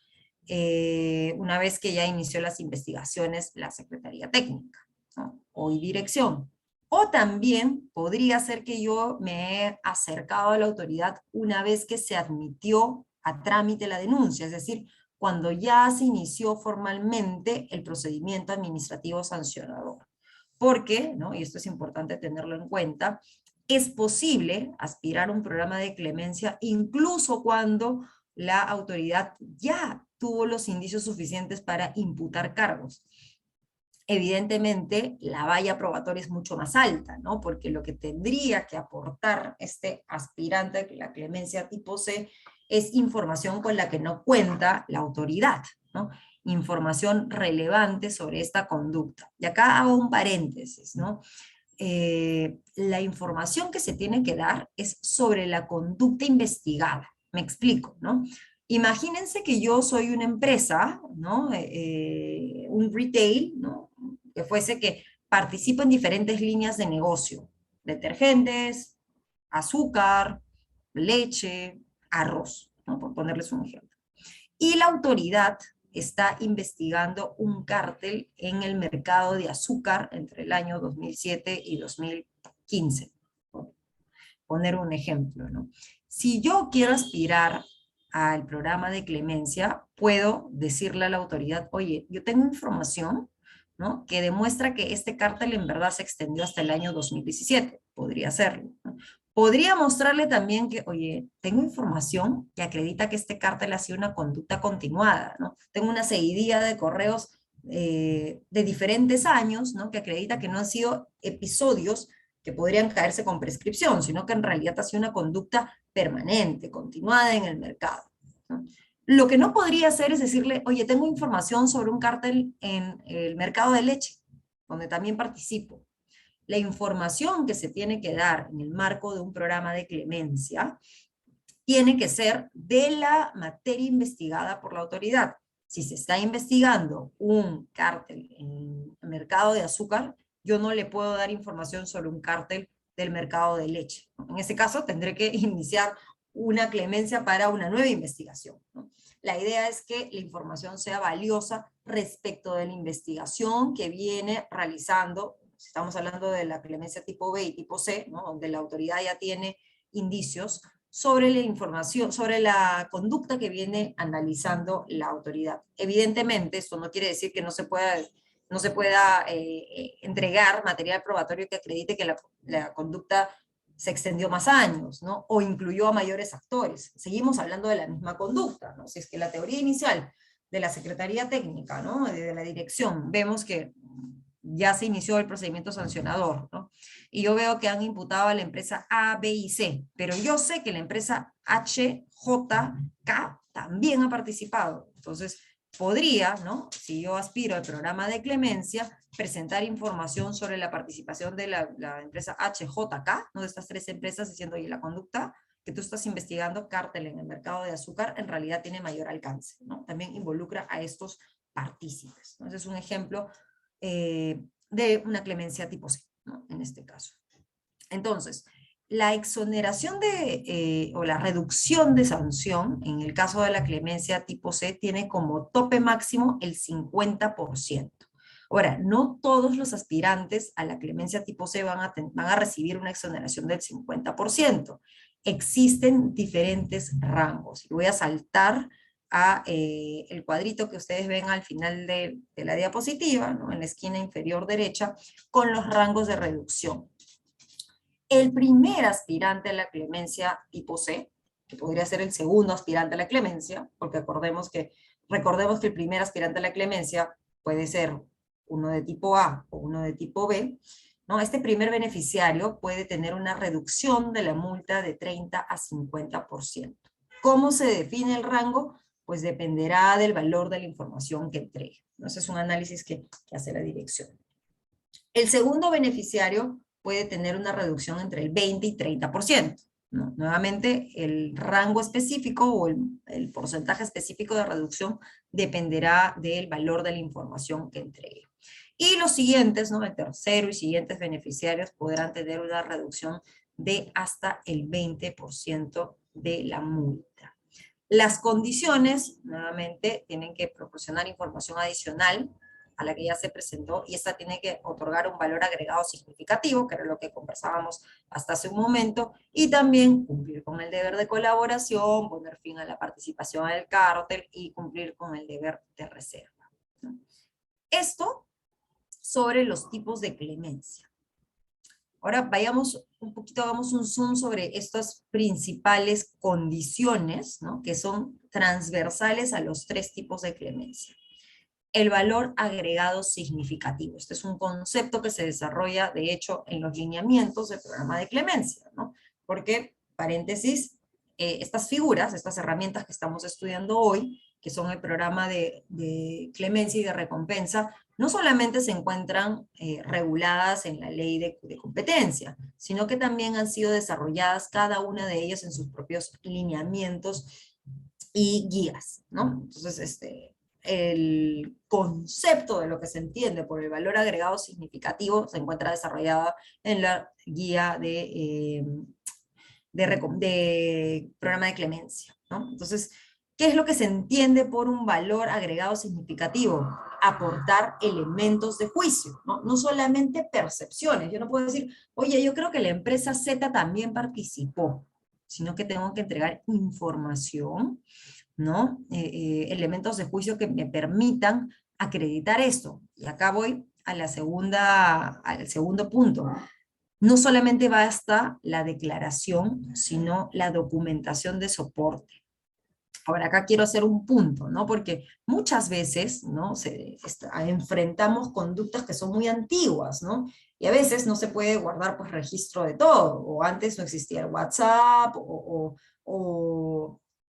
una vez que ya inició las investigaciones la Secretaría Técnica, ¿no?, o dirección. O también podría ser que yo me he acercado a la autoridad una vez que se admitió a trámite la denuncia, es decir, cuando ya se inició formalmente el procedimiento administrativo sancionador. Porque, ¿no?, y esto es importante tenerlo en cuenta, es posible aspirar a un programa de clemencia incluso cuando la autoridad ya tuvo los indicios suficientes para imputar cargos. Evidentemente, la valla probatoria es mucho más alta, ¿no?, porque lo que tendría que aportar este aspirante a la clemencia tipo C es información con la que no cuenta la autoridad, ¿no?, información relevante sobre esta conducta. Y acá hago un paréntesis, ¿no? La información que se tiene que dar es sobre la conducta investigada. Me explico, ¿no? Imagínense que yo soy una empresa, ¿no?, un retail, ¿no?, que fuese que participa en diferentes líneas de negocio: detergentes, azúcar, leche, arroz, ¿no?, por ponerles un ejemplo. Y la autoridad está investigando un cártel en el mercado de azúcar entre el año 2007 y 2015. Por poner un ejemplo, ¿no? Si yo quiero aspirar al programa de clemencia, puedo decirle a la autoridad, oye, yo tengo información, ¿no?, que demuestra que este cártel en verdad se extendió hasta el año 2017. Podría hacerlo, ¿no? Podría mostrarle también que, oye, tengo información que acredita que este cártel ha sido una conducta continuada, ¿no? Tengo una seguidilla de correos de diferentes años, ¿no? Que acredita que no han sido episodios que podrían caerse con prescripción, sino que en realidad ha sido una conducta permanente, continuada en el mercado, ¿no? Lo que no podría hacer es decirle, oye, tengo información sobre un cártel en el mercado de leche, donde también participo. La información que se tiene que dar en el marco de un programa de clemencia tiene que ser de la materia investigada por la autoridad. Si se está investigando un cártel en el mercado de azúcar, yo no le puedo dar información sobre un cártel del mercado de leche. En ese caso, tendré que iniciar una clemencia para una nueva investigación, ¿no? La idea es que la información sea valiosa respecto de la investigación que viene realizando. Si estamos hablando de la clemencia tipo B y tipo C, ¿no? Donde la autoridad ya tiene indicios sobre la información, sobre la conducta que viene analizando la autoridad. Evidentemente, esto no quiere decir que no se pueda entregar material probatorio que acredite que la conducta se extendió más años, ¿no? O incluyó a mayores actores. Seguimos hablando de la misma conducta, ¿no? Si es que la teoría inicial de la Secretaría Técnica, ¿no? De la dirección, vemos que ya se inició el procedimiento sancionador, ¿no? Y yo veo que han imputado a la empresa A, B y C, pero yo sé que la empresa H, J, K también ha participado. Entonces, podría, ¿no? Si yo aspiro al programa de clemencia, presentar información sobre la participación de la empresa HJK, ¿no? De estas tres empresas, diciendo, oye, la conducta que tú estás investigando, cártel en el mercado de azúcar, en realidad tiene mayor alcance, ¿no? También involucra a estos partícipes, ¿no? Ese es un ejemplo de una clemencia tipo C, ¿no? En este caso. Entonces, la exoneración o la reducción de sanción, en el caso de la clemencia tipo C, tiene como tope máximo el 50%. Ahora, no todos los aspirantes a la clemencia tipo C van a recibir una exoneración del 50%. Existen diferentes rangos. Y voy a saltar a el cuadrito que ustedes ven al final de la diapositiva, ¿no? En la esquina inferior derecha, con los rangos de reducción. El primer aspirante a la clemencia tipo C, que podría ser el segundo aspirante a la clemencia, porque recordemos que el primer aspirante a la clemencia puede ser uno de tipo A o uno de tipo B, ¿no? Este primer beneficiario puede tener una reducción de la multa de 30 a 50%. ¿Cómo se define el rango? Pues dependerá del valor de la información que entregue. Ese es un análisis que hace la dirección. El segundo beneficiario puede tener una reducción entre el 20 y 30%. ¿No? Nuevamente, el rango específico o el porcentaje específico de reducción dependerá del valor de la información que entregue. Y los siguientes, ¿no? El tercero y siguientes beneficiarios podrán tener una reducción de hasta el 20% de la multa. Las condiciones, nuevamente, tienen que proporcionar información adicional a la que ya se presentó, y esta tiene que otorgar un valor agregado significativo, que era lo que conversábamos hasta hace un momento, y también cumplir con el deber de colaboración, poner fin a la participación en el cártel y cumplir con el deber de reserva, ¿no? Esto sobre los tipos de clemencia. Ahora vayamos un poquito, hagamos un zoom sobre estas principales condiciones, ¿no? Que son transversales a los tres tipos de clemencia. El valor agregado significativo. Este es un concepto que se desarrolla, de hecho, en los lineamientos del programa de clemencia, ¿no? Porque, paréntesis, estas figuras, estas herramientas que estamos estudiando hoy, que son el programa de clemencia y de recompensa, no solamente se encuentran reguladas en la ley de competencia, sino que también han sido desarrolladas cada una de ellas en sus propios lineamientos y guías, ¿no? Entonces, el concepto de lo que se entiende por el valor agregado significativo se encuentra desarrollada en la guía de programa de clemencia, ¿no? Entonces, ¿qué es lo que se entiende por un valor agregado significativo? Aportar elementos de juicio, ¿no? No solamente percepciones. Yo no puedo decir, oye, yo creo que la empresa Z también participó, sino que tengo que entregar información, ¿no? Elementos de juicio que me permitan acreditar esto. Y acá voy a al segundo punto. No solamente basta la declaración, sino la documentación de soporte. Ahora, acá quiero hacer un punto, ¿no? Porque muchas veces, ¿no? Enfrentamos conductas que son muy antiguas, ¿no? Y a veces no se puede guardar, pues, registro de todo, o antes no existía el WhatsApp, o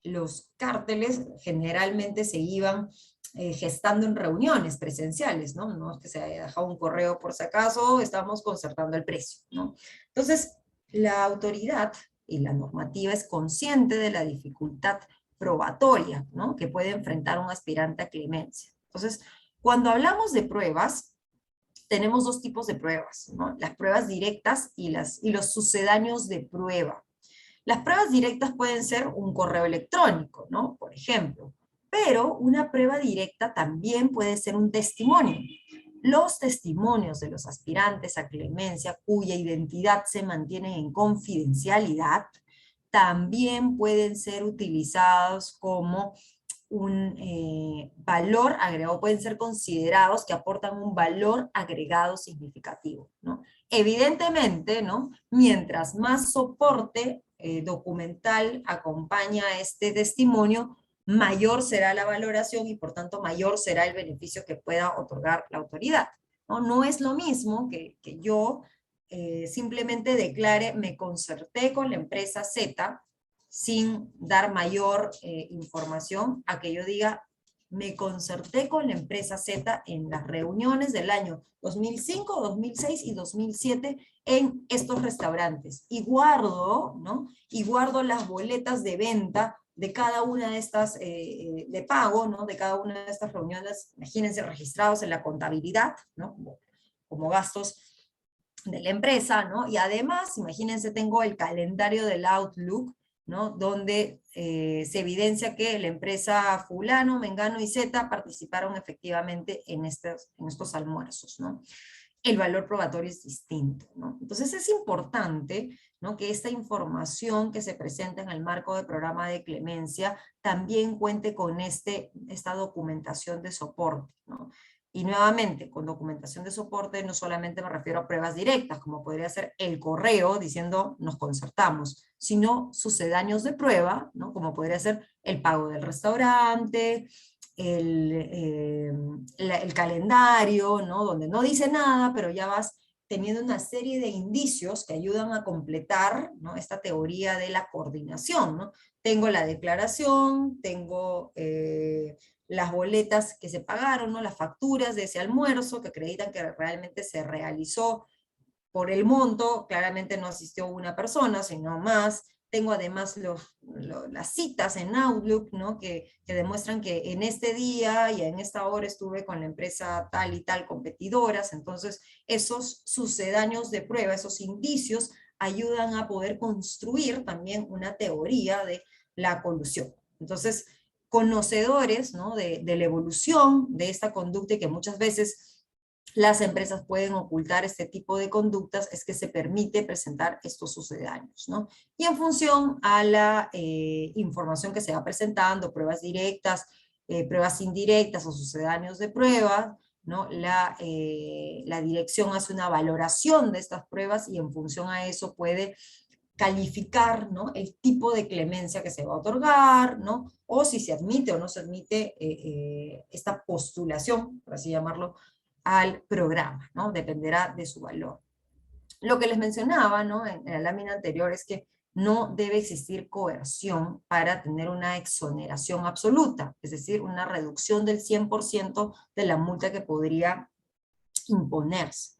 los cárteles generalmente se iban gestando en reuniones presenciales, ¿no? No es que se haya dejado un correo por si acaso, estamos concertando el precio, ¿no? Entonces, la autoridad y la normativa es consciente de la dificultad probatoria, ¿no? Que puede enfrentar un aspirante a clemencia. Entonces, cuando hablamos de pruebas, tenemos dos tipos de pruebas, ¿no? Las pruebas directas y los sucedáneos de prueba. Las pruebas directas pueden ser un correo electrónico, ¿no? Por ejemplo, pero una prueba directa también puede ser un testimonio. Los testimonios de los aspirantes a clemencia cuya identidad se mantiene en confidencialidad también pueden ser utilizados como un valor agregado, pueden ser considerados que aportan un valor agregado significativo, ¿no? Evidentemente, ¿no? Mientras más soporte documental acompaña a este testimonio, mayor será la valoración y por tanto mayor será el beneficio que pueda otorgar la autoridad, ¿no? No es lo mismo que yo simplemente declare, me concerté con la empresa Z, sin dar mayor información, a que yo diga, me concerté con la empresa Z en las reuniones del año 2005, 2006 y 2007 en estos restaurantes. Y guardo, ¿no? Y guardo las boletas de venta de cada una de estas, de pago, ¿no? De cada una de estas reuniones, imagínense, registrados en la contabilidad, ¿no? Como gastos de la empresa, ¿no? Y además, imagínense, tengo el calendario del Outlook, ¿no? Donde se evidencia que la empresa fulano, mengano y Z participaron efectivamente en estos almuerzos, ¿no? El valor probatorio es distinto, ¿no? Entonces es importante, ¿no? Que esta información que se presenta en el marco del programa de clemencia también cuente con esta documentación de soporte, ¿no? Y nuevamente, con documentación de soporte no solamente me refiero a pruebas directas, como podría ser el correo diciendo nos concertamos, sino sucedáneos de prueba, ¿no? Como podría ser el pago del restaurante, el calendario, ¿no? Donde no dice nada, pero ya vas teniendo una serie de indicios que ayudan a completar, ¿no? Esta teoría de la coordinación, ¿no? Tengo la declaración, tengo las boletas que se pagaron, ¿no? Las facturas de ese almuerzo que acreditan que realmente se realizó por el monto, claramente no asistió una persona, sino más. Tengo además las citas en Outlook, ¿no? Que demuestran que en este día y en esta hora estuve con la empresa tal y tal competidoras. Entonces, esos sucedáneos de prueba, esos indicios, ayudan a poder construir también una teoría de la colusión. Entonces, conocedores, ¿no? de la evolución de esta conducta y que muchas veces las empresas pueden ocultar este tipo de conductas, es que se permite presentar estos sucedáneos, ¿no? Y en función a la información que se va presentando, pruebas directas, pruebas indirectas o sucedáneos de pruebas, ¿no? La dirección hace una valoración de estas pruebas y en función a eso puede calificar, ¿no? El tipo de clemencia que se va a otorgar, ¿no? O si se admite o no se admite esta postulación, por así llamarlo, al programa, ¿no? Dependerá de su valor. Lo que les mencionaba, ¿no? En la lámina anterior es que no debe existir coerción para tener una exoneración absoluta, es decir, una reducción del 100% de la multa que podría imponerse.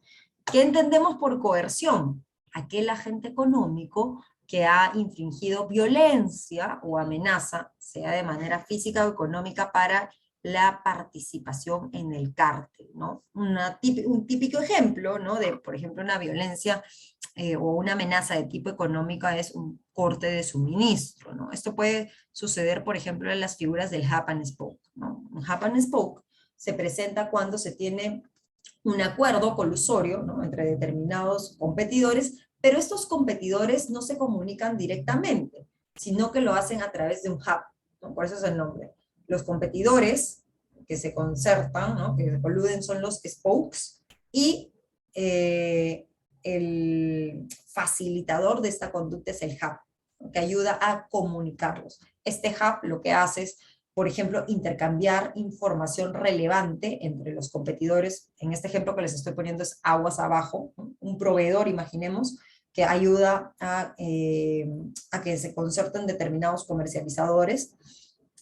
¿Qué entendemos por coerción? Aquel agente económico que ha infringido violencia o amenaza, sea de manera física o económica, para la participación en el cártel, ¿no? Un típico ejemplo, ¿no? De, por ejemplo, una violencia o una amenaza de tipo económico es un corte de suministro, ¿no? Esto puede suceder, por ejemplo, en las figuras del hub and spoke, ¿no? Un hub and spoke se presenta cuando se tiene un acuerdo colusorio, ¿no? Entre determinados competidores, pero estos competidores no se comunican directamente, sino que lo hacen a través de un hub, ¿no? Por eso es el nombre. Los competidores que se concertan, ¿no? Que se coluden, son los spokes, y el facilitador de esta conducta es el hub. que ayuda a comunicarlos. Este hub lo que hace es, por ejemplo, intercambiar información relevante entre los competidores. En este ejemplo que les estoy poniendo es aguas abajo, ¿no? Un proveedor, imaginemos, que ayuda a que se concerten determinados comercializadores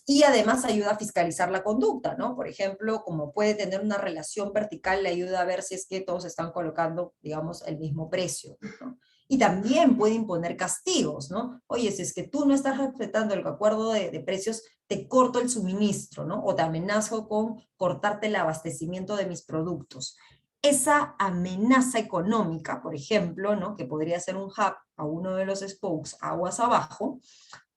y además ayuda a fiscalizar la conducta, ¿no? Por ejemplo, como puede tener una relación vertical, le ayuda a ver si es que todos están colocando, digamos, el mismo precio, ¿no? Y también puede imponer castigos, ¿no? Oye, si es que tú no estás respetando el acuerdo de precios, te corto el suministro, ¿no? O te amenazo con cortarte el abastecimiento de mis productos. Esa amenaza económica, por ejemplo, ¿no? Que podría ser un hub a uno de los spokes aguas abajo,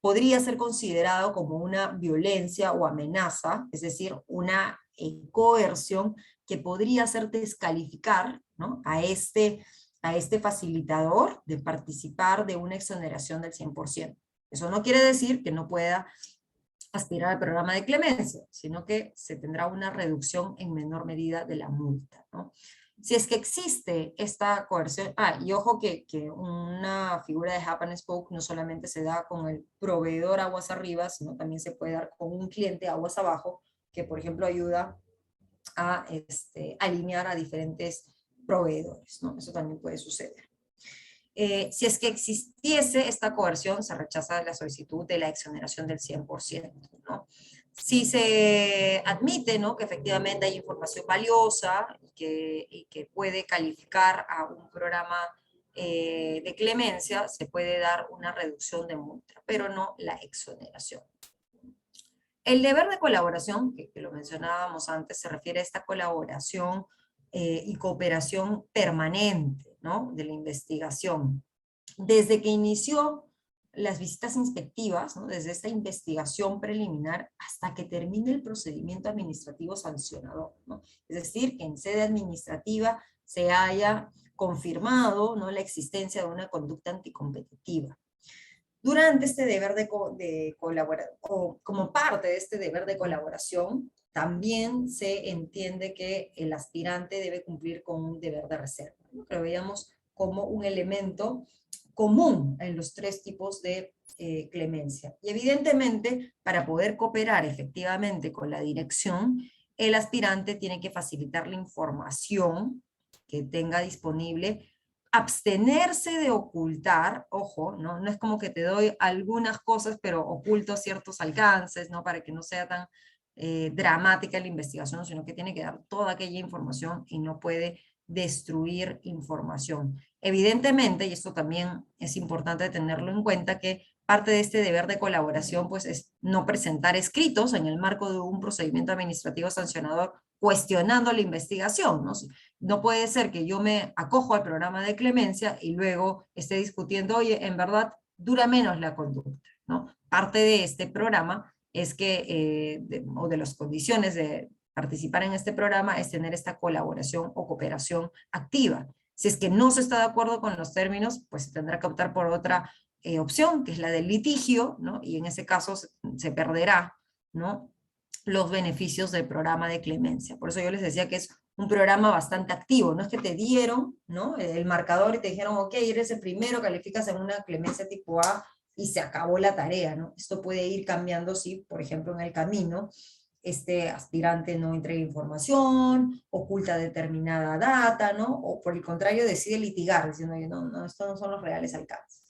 podría ser considerado como una violencia o amenaza, es decir, una coerción que podría hacer descalificar, ¿no? a este facilitador de participar de una exoneración del 100%. Eso no quiere decir que no pueda aspirar al programa de clemencia, sino que se tendrá una reducción en menor medida de la multa, ¿no? Si es que existe esta coerción, y ojo que una figura de hub and spoke no solamente se da con el proveedor aguas arriba, sino también se puede dar con un cliente aguas abajo, que por ejemplo ayuda a alinear a diferentes proveedores, ¿no? Eso también puede suceder. Si es que existiese esta coerción, se rechaza la solicitud de la exoneración del 100%, ¿no? Si se admite, ¿no? Que efectivamente hay información valiosa y que puede calificar a un programa de clemencia, se puede dar una reducción de multa, pero no la exoneración. El deber de colaboración, que lo mencionábamos antes, se refiere a esta colaboración y cooperación permanente, ¿no? De la investigación. Desde que inició las visitas inspectivas, ¿no? Desde esta investigación preliminar hasta que termine el procedimiento administrativo sancionador, ¿no? Es decir, que en sede administrativa se haya confirmado, ¿no? La existencia de una conducta anticompetitiva. Durante este deber de colaboración, o como parte de este deber de colaboración, también se entiende que el aspirante debe cumplir con un deber de reserva, ¿no? Que lo veíamos como un elemento común en los tres tipos de clemencia. Y evidentemente, para poder cooperar efectivamente con la dirección, el aspirante tiene que facilitar la información que tenga disponible, abstenerse de ocultar, ojo, ¿no? No es como que te doy algunas cosas, pero oculto ciertos alcances, ¿no? Para que no sea tan dramática la investigación, sino que tiene que dar toda aquella información y no puede destruir información. Evidentemente, y esto también es importante tenerlo en cuenta, que parte de este deber de colaboración pues, es no presentar escritos en el marco de un procedimiento administrativo sancionador cuestionando la investigación, ¿no? No puede ser que yo me acojo al programa de clemencia y luego esté discutiendo, oye, en verdad dura menos la conducta, ¿no? Parte de este programa es que, o de las condiciones de participar en este programa, es tener esta colaboración o cooperación activa. Si es que no se está de acuerdo con los términos, pues se tendrá que optar por otra opción, que es la del litigio, ¿no? Y en ese caso se perderá, ¿no? Los beneficios del programa de clemencia. Por eso yo les decía que es un programa bastante activo, no es que te dieron, ¿no? El marcador y te dijeron, ok, eres el primero, calificas en una clemencia tipo A y se acabó la tarea, ¿no? Esto puede ir cambiando si, por ejemplo, en el camino, este aspirante no entrega información, oculta determinada data, ¿no? O por el contrario decide litigar, diciendo, no, estos no son los reales alcances.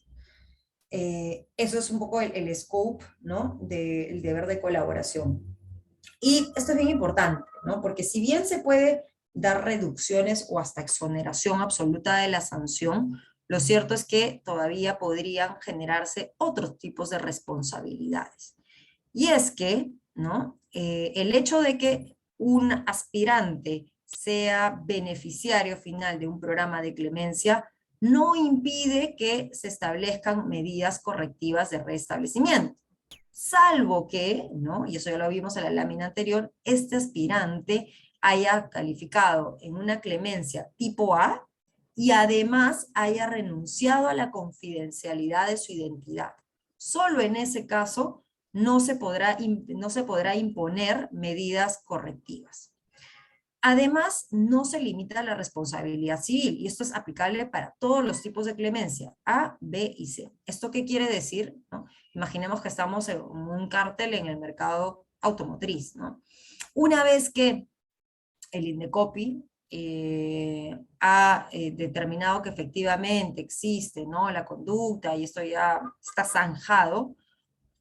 Eso es un poco el scope, ¿no? Del deber de colaboración. Y esto es bien importante, ¿no? Porque si bien se puede dar reducciones o hasta exoneración absoluta de la sanción, lo cierto es que todavía podrían generarse otros tipos de responsabilidades. Y es que, ¿no? El hecho de que un aspirante sea beneficiario final de un programa de clemencia no impide que se establezcan medidas correctivas de restablecimiento. Salvo que, ¿no? Y eso ya lo vimos en la lámina anterior, este aspirante haya calificado en una clemencia tipo A y además haya renunciado a la confidencialidad de su identidad. Solo en ese caso no se podrá imponer medidas correctivas. Además, no se limita a la responsabilidad civil, y esto es aplicable para todos los tipos de clemencia, A, B y C. ¿Esto qué quiere decir? ¿No? Imaginemos que estamos en un cártel en el mercado automotriz, ¿no? Una vez que el INDECOPI ha determinado que efectivamente existe, ¿no?, la conducta, y esto ya está zanjado,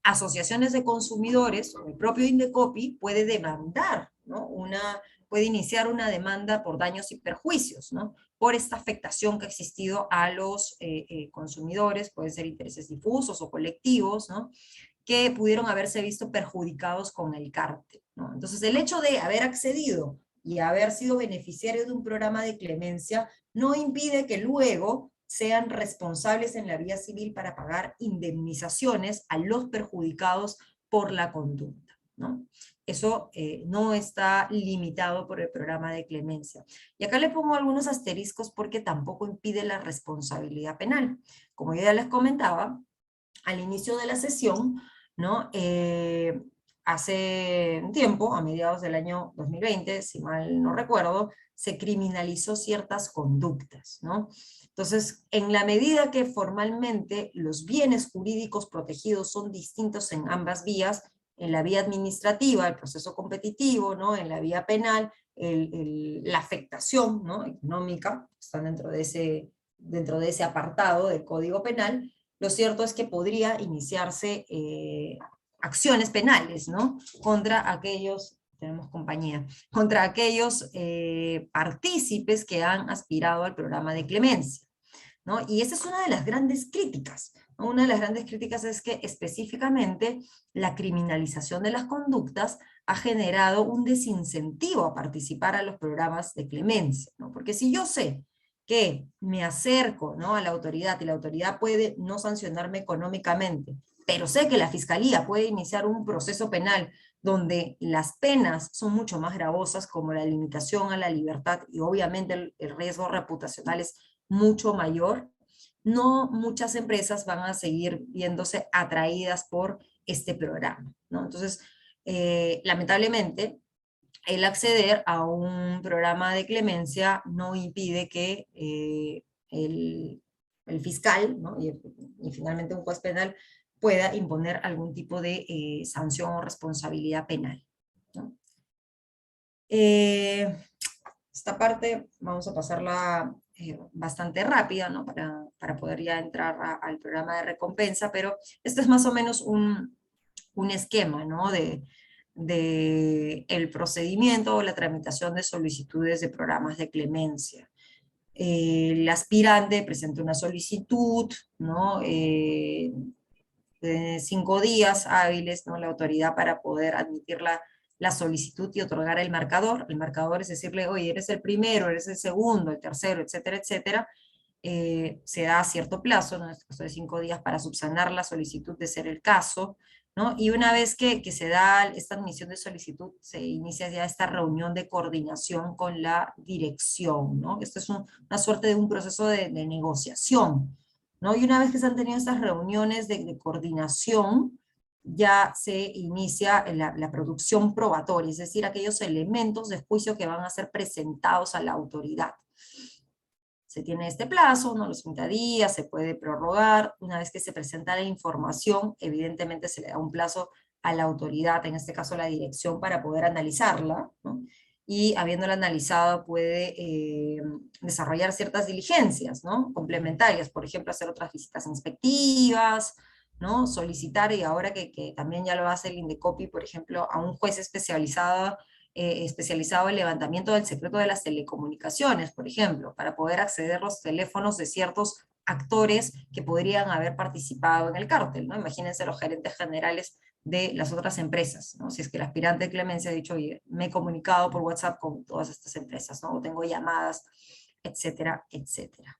asociaciones de consumidores o el propio INDECOPI puede demandar, ¿no?, puede iniciar una demanda por daños y perjuicios, ¿no?, por esta afectación que ha existido a los consumidores, pueden ser intereses difusos o colectivos, ¿no?, que pudieron haberse visto perjudicados con el cártel, ¿no? Entonces, el hecho de haber accedido y haber sido beneficiario de un programa de clemencia no impide que luego sean responsables en la vía civil para pagar indemnizaciones a los perjudicados por la conducta, ¿no? Eso no está limitado por el programa de clemencia. Y acá le pongo algunos asteriscos porque tampoco impide la responsabilidad penal. Como yo ya les comentaba, al inicio de la sesión, ¿no? Hace un tiempo, a mediados del año 2020, si mal no recuerdo, se criminalizó ciertas conductas, ¿no? Entonces, en la medida que formalmente los bienes jurídicos protegidos son distintos en ambas vías, en la vía administrativa, el proceso competitivo, ¿no?, en la vía penal, la afectación, ¿no?, económica, están dentro de ese apartado del Código Penal. Lo cierto es que podría iniciarse acciones penales, ¿no?, contra aquellos, tenemos compañía, contra aquellos partícipes que han aspirado al programa de clemencia, ¿no? Y esa es una de las grandes críticas, ¿no? Una de las grandes críticas es que específicamente la criminalización de las conductas ha generado un desincentivo a participar a los programas de clemencia, ¿no? Porque si yo sé que me acerco, ¿no?, a la autoridad, y la autoridad puede no sancionarme económicamente, pero sé que la fiscalía puede iniciar un proceso penal donde las penas son mucho más gravosas, como la limitación a la libertad, y obviamente el riesgo reputacional es mucho mayor, no muchas empresas van a seguir viéndose atraídas por este programa, ¿no? Entonces, lamentablemente, el acceder a un programa de clemencia no impide que el fiscal, ¿no?, y finalmente un juez penal pueda imponer algún tipo de sanción o responsabilidad penal, ¿no? Esta parte vamos a pasarla bastante rápida, ¿no?, para poder ya entrar al programa de recompensa, pero esto es más o menos un esquema, ¿no?, de el procedimiento o la tramitación de solicitudes de programas de clemencia. El aspirante presenta una solicitud, ¿no?, de 5 días hábiles, ¿no?, la autoridad para poder admitir la solicitud y otorgar el marcador. El marcador es decirle, oye, eres el primero, eres el segundo, el tercero, etcétera, etcétera. Se da cierto plazo, ¿no?, en este caso de 5 días, para subsanar la solicitud de ser el caso, ¿no? Y una vez que se da esta admisión de solicitud, se inicia ya esta reunión de coordinación con la dirección, ¿no? Esto es una suerte de un proceso de negociación, ¿no? Y una vez que se han tenido estas reuniones de coordinación, ya se inicia la producción probatoria, es decir, aquellos elementos de juicio que van a ser presentados a la autoridad. Se tiene este plazo, ¿no?, los 30 días, se puede prorrogar. Una vez que se presenta la información, evidentemente se le da un plazo a la autoridad, en este caso la dirección, para poder analizarla, ¿no? Y habiéndola analizado puede desarrollar ciertas diligencias, ¿no?, complementarias, por ejemplo, hacer otras visitas inspectivas, ¿no?, solicitar, y ahora que también ya lo hace el INDECOPI, por ejemplo, a un juez especializado en levantamiento del secreto de las telecomunicaciones, por ejemplo, para poder acceder a los teléfonos de ciertos actores que podrían haber participado en el cártel, ¿no? Imagínense los gerentes generales de las otras empresas, ¿no? Si es que el aspirante de clemencia ha dicho, oye, me he comunicado por WhatsApp con todas estas empresas, ¿no?, o tengo llamadas, etcétera, etcétera.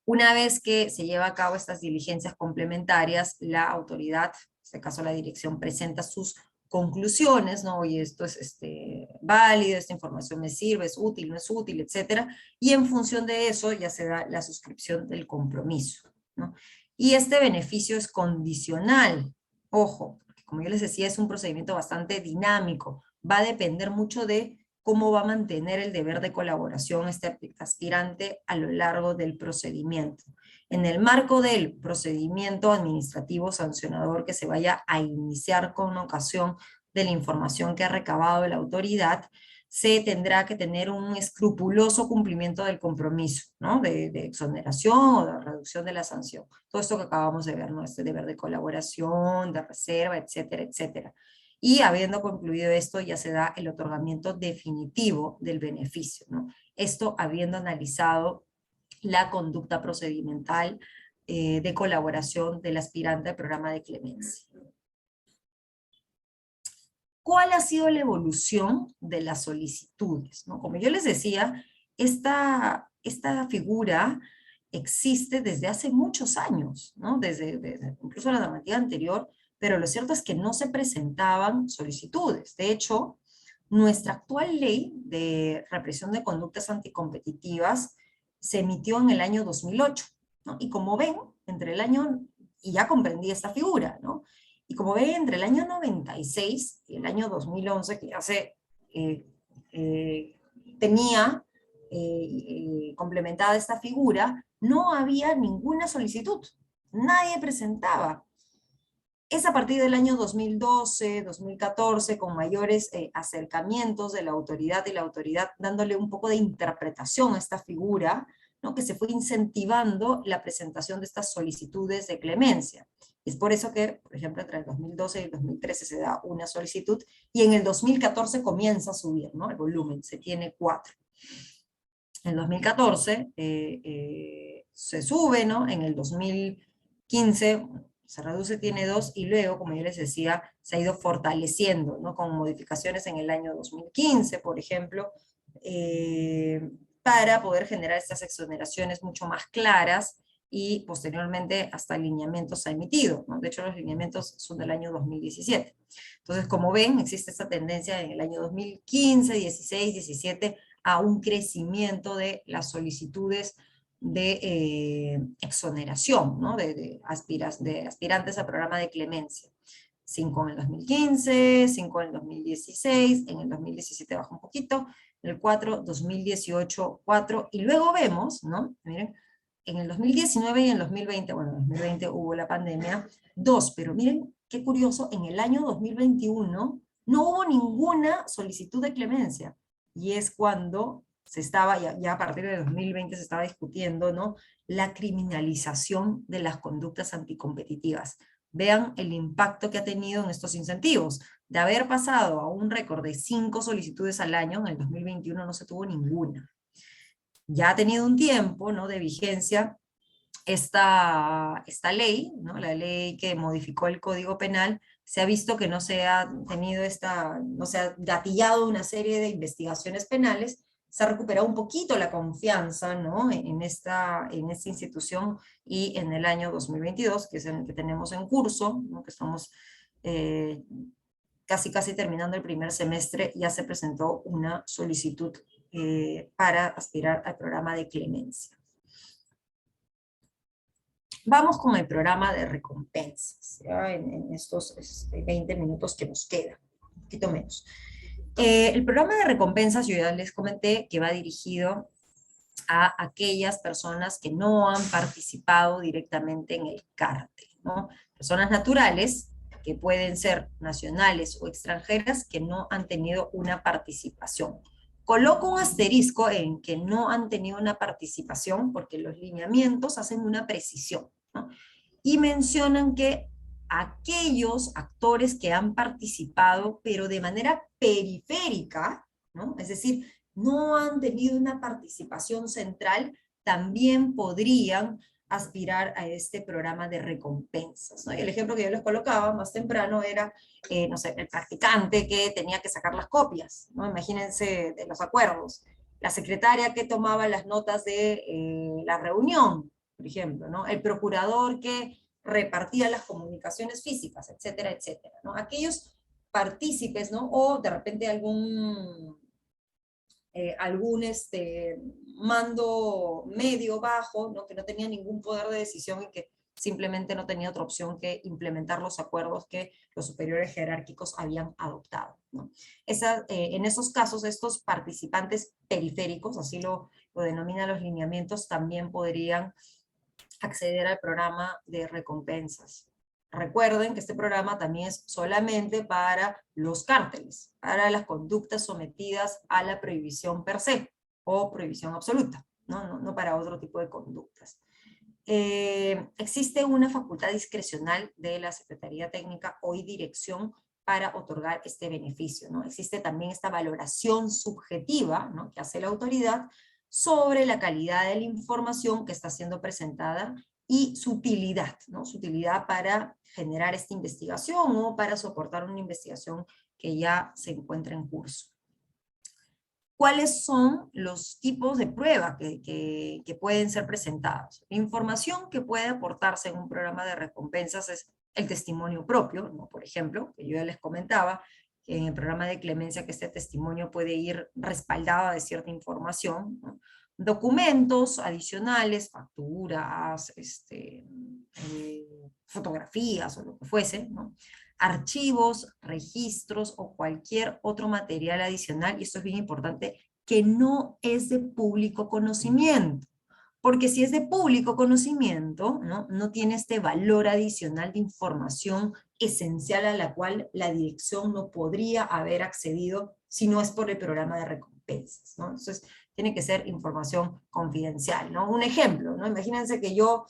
Una vez que se lleva a cabo estas diligencias complementarias, la autoridad, en este caso la dirección, presenta sus conclusiones, ¿no? Oye, esto es válido, esta información me sirve, es útil, no es útil, etcétera, y en función de eso ya se da la suscripción del compromiso, ¿no? Y este beneficio es condicional, ojo, porque como yo les decía, es un procedimiento bastante dinámico, va a depender mucho de cómo va a mantener el deber de colaboración este aspirante a lo largo del procedimiento. En el marco del procedimiento administrativo sancionador que se vaya a iniciar con ocasión de la información que ha recabado la autoridad, se tendrá que tener un escrupuloso cumplimiento del compromiso, ¿no? De exoneración o de reducción de la sanción. Todo esto que acabamos de ver, ¿no? Este deber de colaboración, de reserva, etcétera, etcétera. Y habiendo concluido esto, ya se da el otorgamiento definitivo del beneficio, ¿no? Esto habiendo analizado la conducta procedimental de colaboración del aspirante al programa de clemencia. ¿Cuál ha sido la evolución de las solicitudes? ¿No? Como yo les decía, esta figura existe desde hace muchos años, ¿no? Desde incluso la normativa anterior, pero lo cierto es que no se presentaban solicitudes. De hecho, nuestra actual ley de represión de conductas anticompetitivas se emitió en el año 2008, ¿no? Y como ven, entre el año, y ya comprendí esta figura, ¿no? Y como ven, entre el año 96 y el año 2011, que ya se tenía complementada esta figura, no había ninguna solicitud. Nadie presentaba. Es a partir del año 2012, 2014, con mayores acercamientos de la autoridad y la autoridad dándole un poco de interpretación a esta figura, ¿no? Que se fue incentivando la presentación de estas solicitudes de clemencia. Es por eso que, por ejemplo, entre el 2012 y el 2013 se da una solicitud, y en el 2014 comienza a subir, ¿no? El volumen, se tiene 4. En el 2014 se sube, ¿no? En el 2015 se reduce, tiene 2, y luego, como yo les decía, se ha ido fortaleciendo, ¿no? Con modificaciones en el año 2015, por ejemplo, para poder generar estas exoneraciones mucho más claras, y posteriormente hasta lineamientos se ha emitido, ¿no? De hecho, los lineamientos son del año 2017. Entonces, como ven, existe esta tendencia en el año 2015, 16, 17, a un crecimiento de las solicitudes de exoneración, ¿no? de aspirantes a programa de clemencia. 5 en el 2015, 5 en el 2016, en el 2017 bajó un poquito, en el 4, 2018, 4, y luego vemos, ¿no? Miren, en el 2019 y en el 2020, bueno, en el 2020 hubo la pandemia, 2, pero miren qué curioso, en el año 2021 no hubo ninguna solicitud de clemencia, y es cuando se estaba, ya a partir de 2020 se estaba discutiendo, ¿no? La criminalización de las conductas anticompetitivas. Vean el impacto que ha tenido en estos incentivos. De haber pasado a un récord de 5 solicitudes al año, en el 2021 no se tuvo ninguna. Ya ha tenido un tiempo, ¿no? De vigencia esta ley, ¿no? La ley que modificó el Código Penal. Se ha visto que no se ha tenido no se ha gatillado una serie de investigaciones penales, se ha recuperado un poquito la confianza, ¿no? en esta institución, y en el año 2022, que es el que tenemos en curso, ¿no? Que estamos casi terminando el primer semestre, ya se presentó una solicitud para aspirar al programa de clemencia. Vamos con el programa de recompensas, ¿ya? En estos 20 minutos que nos quedan, un poquito menos. El programa de recompensas, yo ya les comenté que va dirigido a aquellas personas que no han participado directamente en el cártel, ¿no? Personas naturales, que pueden ser nacionales o extranjeras, que no han tenido una participación. Coloco un asterisco en que no han tenido una participación, porque los lineamientos hacen una precisión, ¿no? Y mencionan que aquellos actores que han participado, pero de manera periférica, ¿no? Es decir, no han tenido una participación central, también podrían aspirar a este programa de recompensas, ¿no? Y el ejemplo que yo les colocaba más temprano era, no sé, el practicante que tenía que sacar las copias, ¿no? Imagínense de los acuerdos, la secretaria que tomaba las notas de la reunión, por ejemplo, ¿no? El procurador que repartía las comunicaciones físicas, etcétera, etcétera, ¿no? Aquellos partícipes, ¿no? O de repente algún mando medio bajo, ¿no? Que no tenía ningún poder de decisión y que simplemente no tenía otra opción que implementar los acuerdos que los superiores jerárquicos habían adoptado, ¿no? En esos casos, estos participantes periféricos, así lo denominan los lineamientos, también podrían acceder al programa de recompensas. Recuerden que este programa también es solamente para los cárteles, para las conductas sometidas a la prohibición per se, o prohibición absoluta, no para otro tipo de conductas. Existe una facultad discrecional de la Secretaría Técnica, hoy dirección, para otorgar este beneficio, ¿no? Existe también esta valoración subjetiva, ¿no?, que hace la autoridad sobre la calidad de la información que está siendo presentada y su utilidad, ¿no? Su utilidad para generar esta investigación o para soportar una investigación que ya se encuentra en curso. ¿Cuáles son los tipos de prueba que pueden ser presentados? La información que puede aportarse en un programa de recompensas es el testimonio propio, ¿no? Por ejemplo, que yo ya les comentaba, que en el programa de clemencia que este testimonio puede ir respaldado de cierta información, ¿no? Documentos adicionales, facturas, fotografías o lo que fuese, ¿no? Archivos, registros o cualquier otro material adicional, y esto es bien importante, que no es de público conocimiento. Porque si es de público conocimiento, no tiene este valor adicional de información esencial a la cual la dirección no podría haber accedido si no es por el programa de recompensas, ¿no? Entonces, tiene que ser información confidencial, ¿no? Un ejemplo, ¿no? Imagínense que yo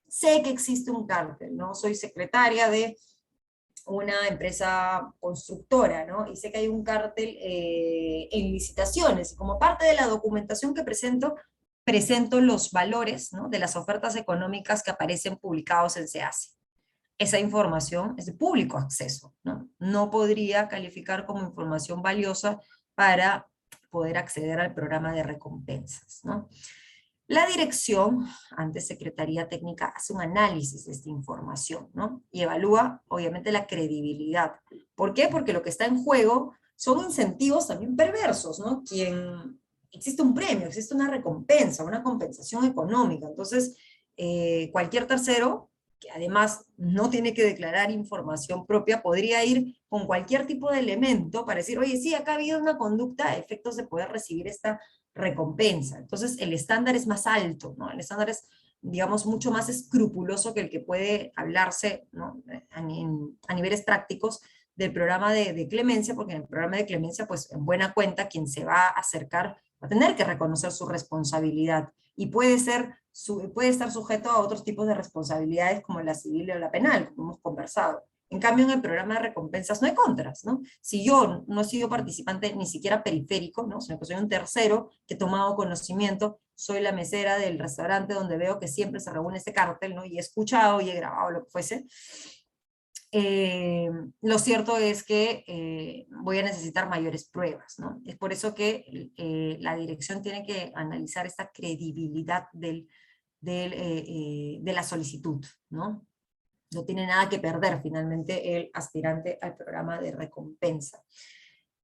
sé que existe un cártel, ¿no? Soy secretaria de una empresa constructora, ¿no? Y sé que hay un cártel en licitaciones, y como parte de la documentación que presento los valores, ¿no?, de las ofertas económicas que aparecen publicados en SEACE. Esa información es de público acceso, ¿no? No podría calificar como información valiosa para poder acceder al programa de recompensas, ¿no? La dirección, ante Secretaría Técnica, hace un análisis de esta información, ¿no? Y evalúa, obviamente, la credibilidad. ¿Por qué? Porque lo que está en juego son incentivos también perversos, ¿no? Existe un premio, existe una recompensa, una compensación económica. Entonces, cualquier tercero, que además no tiene que declarar información propia, podría ir con cualquier tipo de elemento para decir, oye, sí, acá ha habido una conducta a efectos de poder recibir esta recompensa. Entonces el estándar es más alto, ¿no? El estándar es, digamos, mucho más escrupuloso que el que puede hablarse, ¿no?, a niveles prácticos del programa de clemencia, porque en el programa de clemencia, pues en buena cuenta, quien se va a acercar va a tener que reconocer su responsabilidad y puede estar sujeto a otros tipos de responsabilidades como la civil o la penal, como hemos conversado. En cambio, en el programa de recompensas no hay contras, ¿no? Si yo no he sido participante ni siquiera periférico, ¿no?, sino que soy un tercero que he tomado conocimiento, soy la mesera del restaurante donde veo que siempre se reúne este cártel, ¿no?, y he escuchado y he grabado lo que fuese, lo cierto es que voy a necesitar mayores pruebas, ¿no? Es por eso que la dirección tiene que analizar esta credibilidad de la solicitud, ¿no? No tiene nada que perder finalmente el aspirante al programa de recompensa.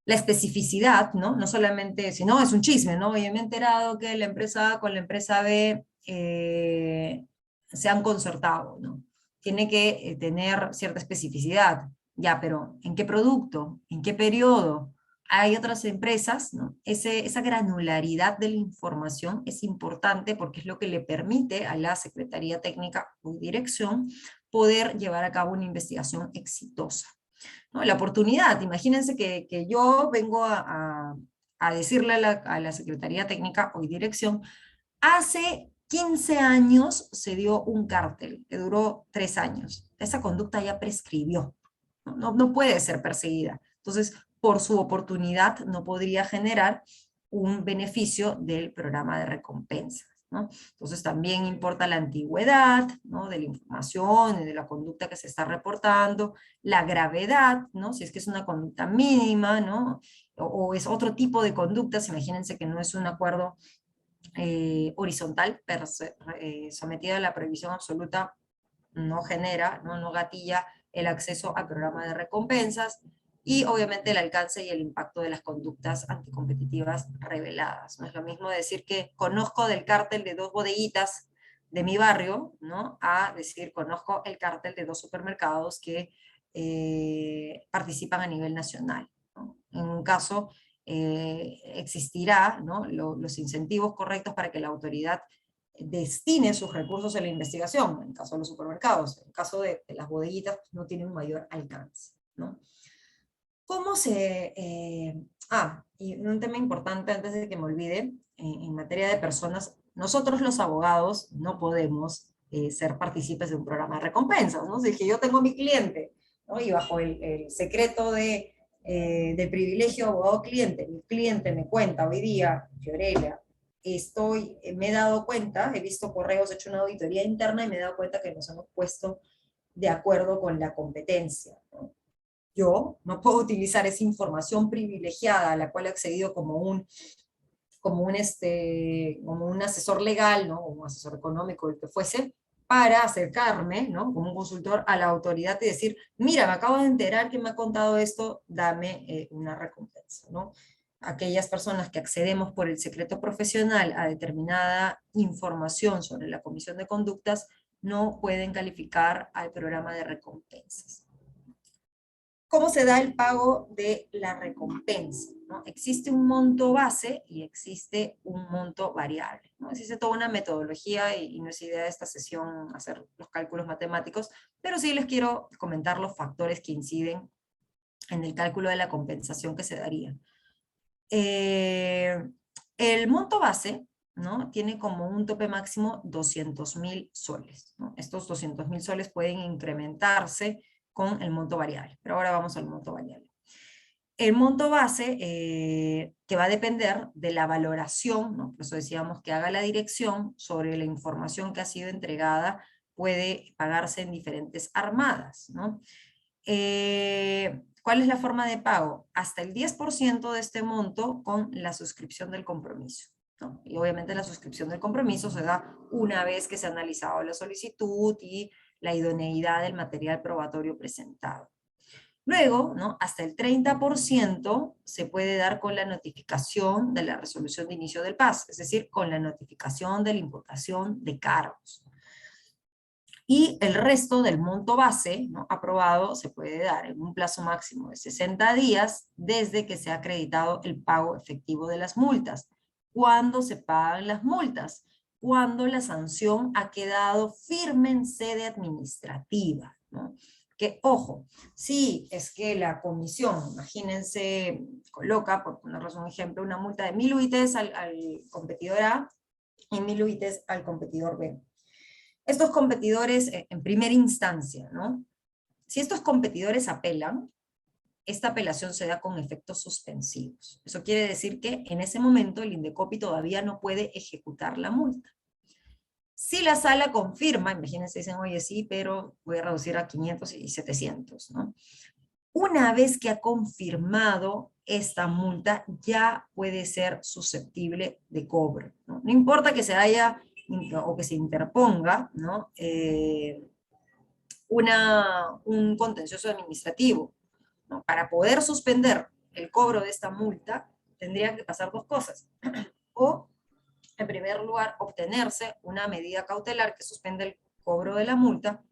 La especificidad, ¿no? No solamente, si no, es un chisme, ¿no? Oye, me he enterado que la empresa A con la empresa B se han concertado, ¿no? Tiene que tener cierta especificidad. Ya, pero ¿en qué producto? ¿En qué periodo? Hay otras empresas, ¿no? Esa granularidad de la información es importante porque es lo que le permite a la Secretaría Técnica o Dirección poder llevar a cabo una investigación exitosa, ¿no? La oportunidad, imagínense que yo vengo a decirle a la Secretaría Técnica o Dirección, hace 15 años se dio un cártel que duró 3 años. Esa conducta ya prescribió, no puede ser perseguida. Entonces, por su oportunidad no podría generar un beneficio del programa de recompensas, ¿no? Entonces también importa la antigüedad, ¿no?, de la información y de la conducta que se está reportando, la gravedad, ¿no?, si es que es una conducta mínima, ¿no?, o es otro tipo de conductas. Imagínense que no es un acuerdo horizontal, sometido a la prohibición absoluta, no genera, no gatilla el acceso al programa de recompensas, y obviamente el alcance y el impacto de las conductas anticompetitivas reveladas. No es lo mismo decir que conozco del cártel de 2 bodeguitas de mi barrio, ¿no? A decir, conozco el cártel de 2 supermercados que participan a nivel nacional, ¿no? En un caso, existirá, ¿no? Los incentivos correctos para que la autoridad destine sus recursos en la investigación, en el caso de los supermercados. En el caso de las bodeguitas, pues, no tiene un mayor alcance, ¿no? ¿Cómo se...? Y un tema importante antes de que me olvide, en materia de personas, nosotros los abogados no podemos ser partícipes de un programa de recompensas, ¿no? Si es que yo tengo a mi cliente, ¿no? Y bajo el secreto del privilegio abogado-cliente, mi cliente me cuenta hoy día, Fiorella, me he dado cuenta, he visto correos, he hecho una auditoría interna y me he dado cuenta que nos hemos puesto de acuerdo con la competencia, ¿no? Yo no puedo utilizar esa información privilegiada a la cual he accedido como un asesor legal, ¿no? O un asesor económico, el que fuese, para acercarme, ¿no? Como un consultor a la autoridad y decir, mira, me acabo de enterar que me ha contado esto, dame una recompensa, ¿no? Aquellas personas que accedemos por el secreto profesional a determinada información sobre la comisión de conductas no pueden calificar al programa de recompensas. ¿Cómo se da el pago de la recompensa? ¿No? Existe un monto base y existe un monto variable, ¿no? Existe toda una metodología y no es idea de esta sesión hacer los cálculos matemáticos, pero sí les quiero comentar los factores que inciden en el cálculo de la compensación que se daría. El monto base, ¿no? Tiene como un tope máximo 200.000 soles, ¿no? Estos 200.000 soles pueden incrementarse con el monto variable, pero ahora vamos al monto variable. El monto base, que va a depender de la valoración, ¿no? Por eso decíamos que haga la dirección sobre la información que ha sido entregada, puede pagarse en diferentes armadas, ¿no? ¿Cuál es la forma de pago? Hasta el 10% de este monto con la suscripción del compromiso, ¿no? Y obviamente la suscripción del compromiso se da una vez que se ha analizado la solicitud y la idoneidad del material probatorio presentado. Luego, ¿no? Hasta el 30% se puede dar con la notificación de la resolución de inicio del PAS, es decir, con la notificación de la imputación de cargos. Y el resto del monto base, ¿no? Aprobado se puede dar en un plazo máximo de 60 días desde que se ha acreditado el pago efectivo de las multas. ¿Cuándo se pagan las multas? Cuando la sanción ha quedado firme en sede administrativa, ¿no? Que, ojo, si es que la comisión, imagínense, coloca, por ponerles un ejemplo, una multa de 1.000 UITs al competidor A y 1.000 UITs al competidor B. Estos competidores, en primera instancia, ¿no? Si estos competidores apelan, esta apelación se da con efectos suspensivos. Eso quiere decir que en ese momento el Indecopi todavía no puede ejecutar la multa. Si la sala confirma, imagínense, dicen, oye, sí, pero voy a reducir a 500 y 700, ¿no? Una vez que ha confirmado esta multa, ya puede ser susceptible de cobro, ¿no? No importa que se haya o que se interponga, ¿no? Un contencioso administrativo, ¿no? Para poder suspender el cobro de esta multa, tendrían que pasar dos cosas. O, en primer lugar, obtenerse una medida cautelar que suspende el cobro de la multa,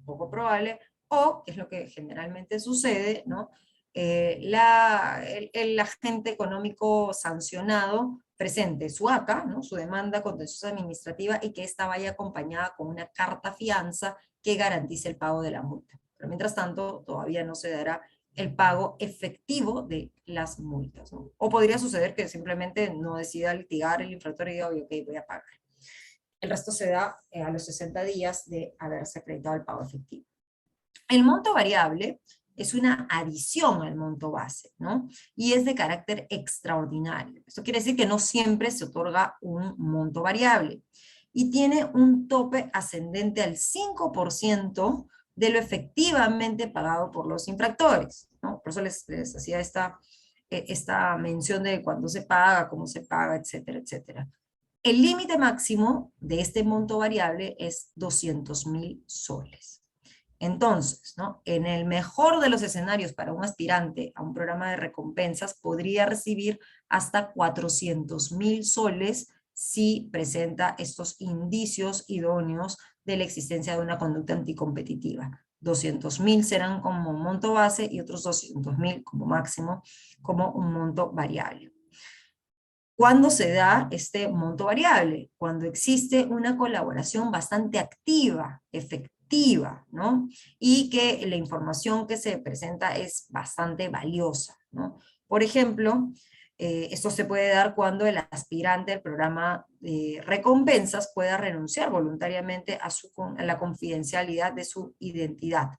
poco probable, o, que es lo que generalmente sucede, ¿no? El agente económico sancionado presente su ACA, ¿no? Su demanda contenciosa administrativa, y que ésta vaya acompañada con una carta fianza que garantice el pago de la multa. Pero mientras tanto, todavía no se dará el pago efectivo de las multas, ¿no? O podría suceder que simplemente no decida litigar el infractor y diga, oye, ok, voy a pagar. El resto se da a los 60 días de haberse acreditado el pago efectivo. El monto variable es una adición al monto base, ¿no? Y es de carácter extraordinario. Esto quiere decir que no siempre se otorga un monto variable. Y tiene un tope ascendente al 5% de lo efectivamente pagado por los infractores, ¿no? Por eso les hacía esta mención de cuándo se paga, cómo se paga, etcétera, etcétera. El límite máximo de este monto variable es 200.000 soles. Entonces, ¿no? En el mejor de los escenarios para un aspirante a un programa de recompensas podría recibir hasta 400.000 soles si presenta estos indicios idóneos de la existencia de una conducta anticompetitiva. 200.000 serán como monto base y otros 200.000 como máximo, como un monto variable. ¿Cuándo se da este monto variable? Cuando existe una colaboración bastante activa, efectiva, ¿no? Y que la información que se presenta es bastante valiosa, ¿no? Por ejemplo, esto se puede dar cuando el aspirante al programa de recompensas pueda renunciar voluntariamente a la confidencialidad de su identidad,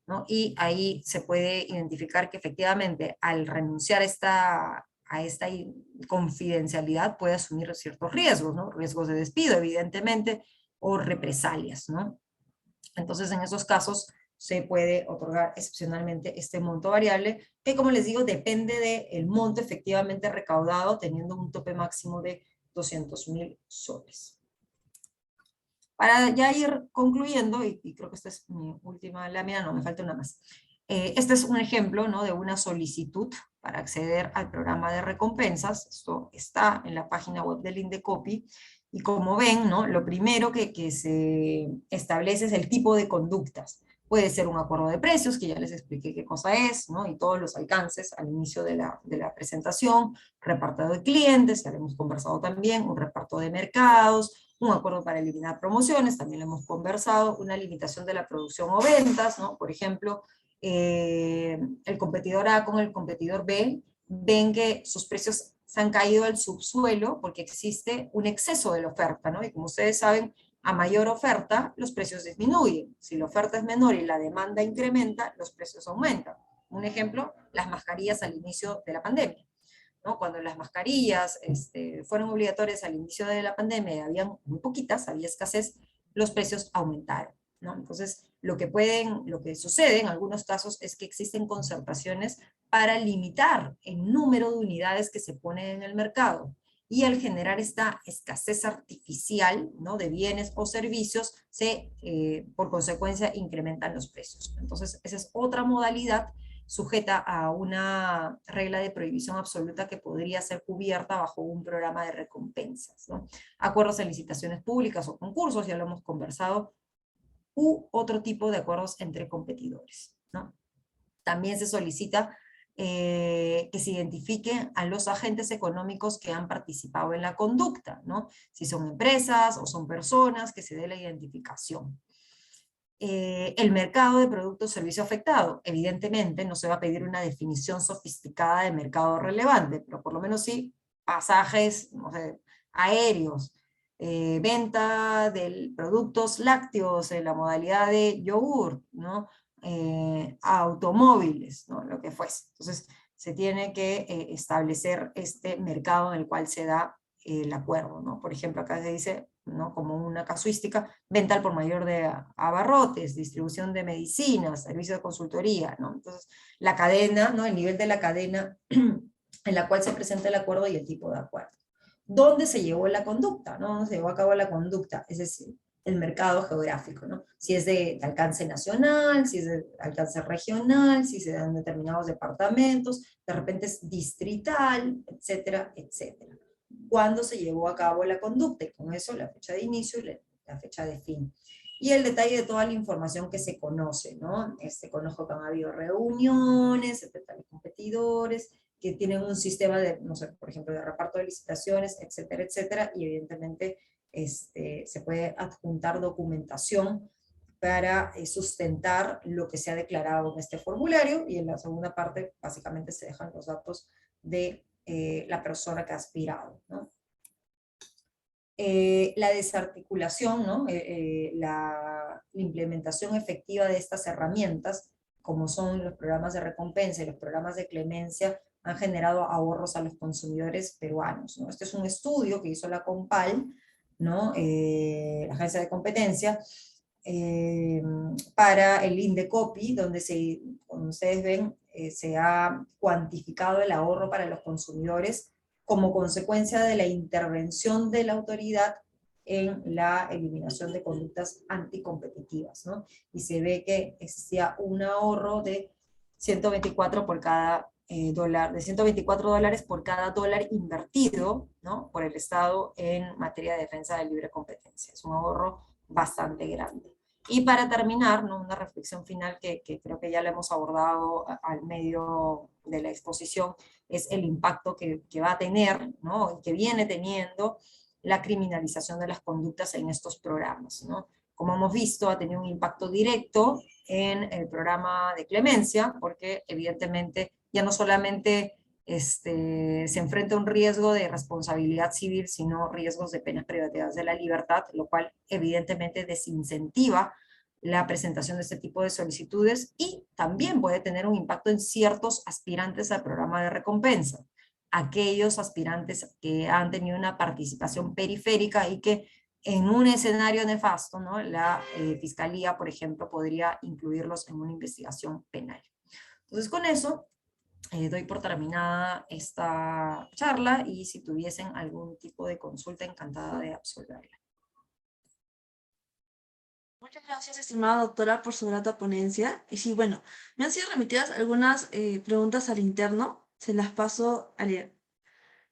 ¿no? Y ahí se puede identificar que efectivamente al renunciar a esta confidencialidad puede asumir ciertos riesgos, ¿no? Riesgos de despido, evidentemente, o represalias, ¿no? Entonces, en esos casos se puede otorgar excepcionalmente este monto variable, que como les digo, depende del monto efectivamente recaudado, teniendo un tope máximo de 200.000 soles. Para ya ir concluyendo, y creo que esta es mi última lámina, no, me falta una más. Este es un ejemplo, ¿no?, de una solicitud para acceder al programa de recompensas. Esto está en la página web del Indecopi. Y como ven, ¿no?, lo primero que se establece es el tipo de conductas. Puede ser un acuerdo de precios, que ya les expliqué qué cosa es, ¿no?, y todos los alcances al inicio de la presentación, reparto de clientes, ya lo hemos conversado también, un reparto de mercados, un acuerdo para eliminar promociones, también lo hemos conversado, una limitación de la producción o ventas, ¿no? Por ejemplo, el competidor A con el competidor B ven que sus precios se han caído al subsuelo porque existe un exceso de la oferta, ¿no? Y como ustedes saben, a mayor oferta, los precios disminuyen. Si la oferta es menor y la demanda incrementa, los precios aumentan. Un ejemplo, las mascarillas al inicio de la pandemia, ¿no? Cuando las mascarillas fueron obligatorias al inicio de la pandemia, había muy poquitas, había escasez, los precios aumentaron, ¿no? Entonces, lo que sucede en algunos casos es que existen concertaciones para limitar el número de unidades que se ponen en el mercado. Y al generar esta escasez artificial, ¿no?, de bienes o servicios, por consecuencia incrementan los precios. Entonces, esa es otra modalidad sujeta a una regla de prohibición absoluta que podría ser cubierta bajo un programa de recompensas, ¿no? Acuerdos de licitaciones públicas o concursos, ya lo hemos conversado, u otro tipo de acuerdos entre competidores, ¿no? También se solicita que se identifiquen a los agentes económicos que han participado en la conducta, ¿no? Si son empresas o son personas, que se dé la identificación. El mercado de productos o servicio afectado. Evidentemente no se va a pedir una definición sofisticada de mercado relevante, pero por lo menos sí pasajes, no sé, aéreos, venta de productos lácteos en la modalidad de yogur, ¿no? Automóviles, ¿no?, lo que fuese. Entonces se tiene que establecer este mercado en el cual se da el acuerdo, ¿no? Por ejemplo, acá se dice, ¿no?, como una casuística, venta al por mayor de abarrotes, distribución de medicinas, servicio de consultoría, ¿no? Entonces, la cadena, ¿no?, el nivel de la cadena en la cual se presenta el acuerdo y el tipo de acuerdo. ¿Dónde se llevó la conducta, no? ¿Dónde se llevó a cabo la conducta? Es decir, el mercado geográfico, ¿no? Si es de alcance nacional, si es de alcance regional, si se dan determinados departamentos, de repente es distrital, etcétera, etcétera. ¿Cuándo se llevó a cabo la conducta? Y con eso la fecha de inicio y la fecha de fin. Y el detalle de toda la información que se conoce, ¿no? Conozco que han habido reuniones entre tales competidores, que tienen un sistema de, no sé, por ejemplo, de reparto de licitaciones, etcétera, etcétera, y evidentemente se puede adjuntar documentación para sustentar lo que se ha declarado en este formulario, y en la segunda parte básicamente se dejan los datos de la persona que ha aspirado, ¿no? La desarticulación, ¿no? La implementación efectiva de estas herramientas, como son los programas de recompensa y los programas de clemencia, han generado ahorros a los consumidores peruanos, ¿no? Este es un estudio que hizo la Compal, ¿no?, la agencia de competencia, para el Indecopi, donde como ustedes ven, se ha cuantificado el ahorro para los consumidores como consecuencia de la intervención de la autoridad en la eliminación de conductas anticompetitivas, ¿no? Y se ve que existía un ahorro de 124 por cada de $124 por cada dólar invertido, ¿no?, por el Estado en materia de defensa de libre competencia. Es un ahorro bastante grande. Y para terminar, ¿no?, una reflexión final que creo que ya la hemos abordado al medio de la exposición, es el impacto que va a tener, ¿no?, y que viene teniendo la criminalización de las conductas en estos programas, ¿no? Como hemos visto, ha tenido un impacto directo en el programa de clemencia, porque evidentemente ya no solamente se enfrenta a un riesgo de responsabilidad civil, sino riesgos de penas privativas de la libertad, lo cual evidentemente desincentiva la presentación de este tipo de solicitudes y también puede tener un impacto en ciertos aspirantes al programa de recompensa, aquellos aspirantes que han tenido una participación periférica y que en un escenario nefasto, ¿no?, la Fiscalía, por ejemplo, podría incluirlos en una investigación penal. Entonces, con eso, doy por terminada esta charla y si tuviesen algún tipo de consulta, encantada de absolverla. Muchas gracias, estimada doctora, por su grata ponencia. Y sí, bueno, me han sido remitidas algunas preguntas al interno, se las paso a leer.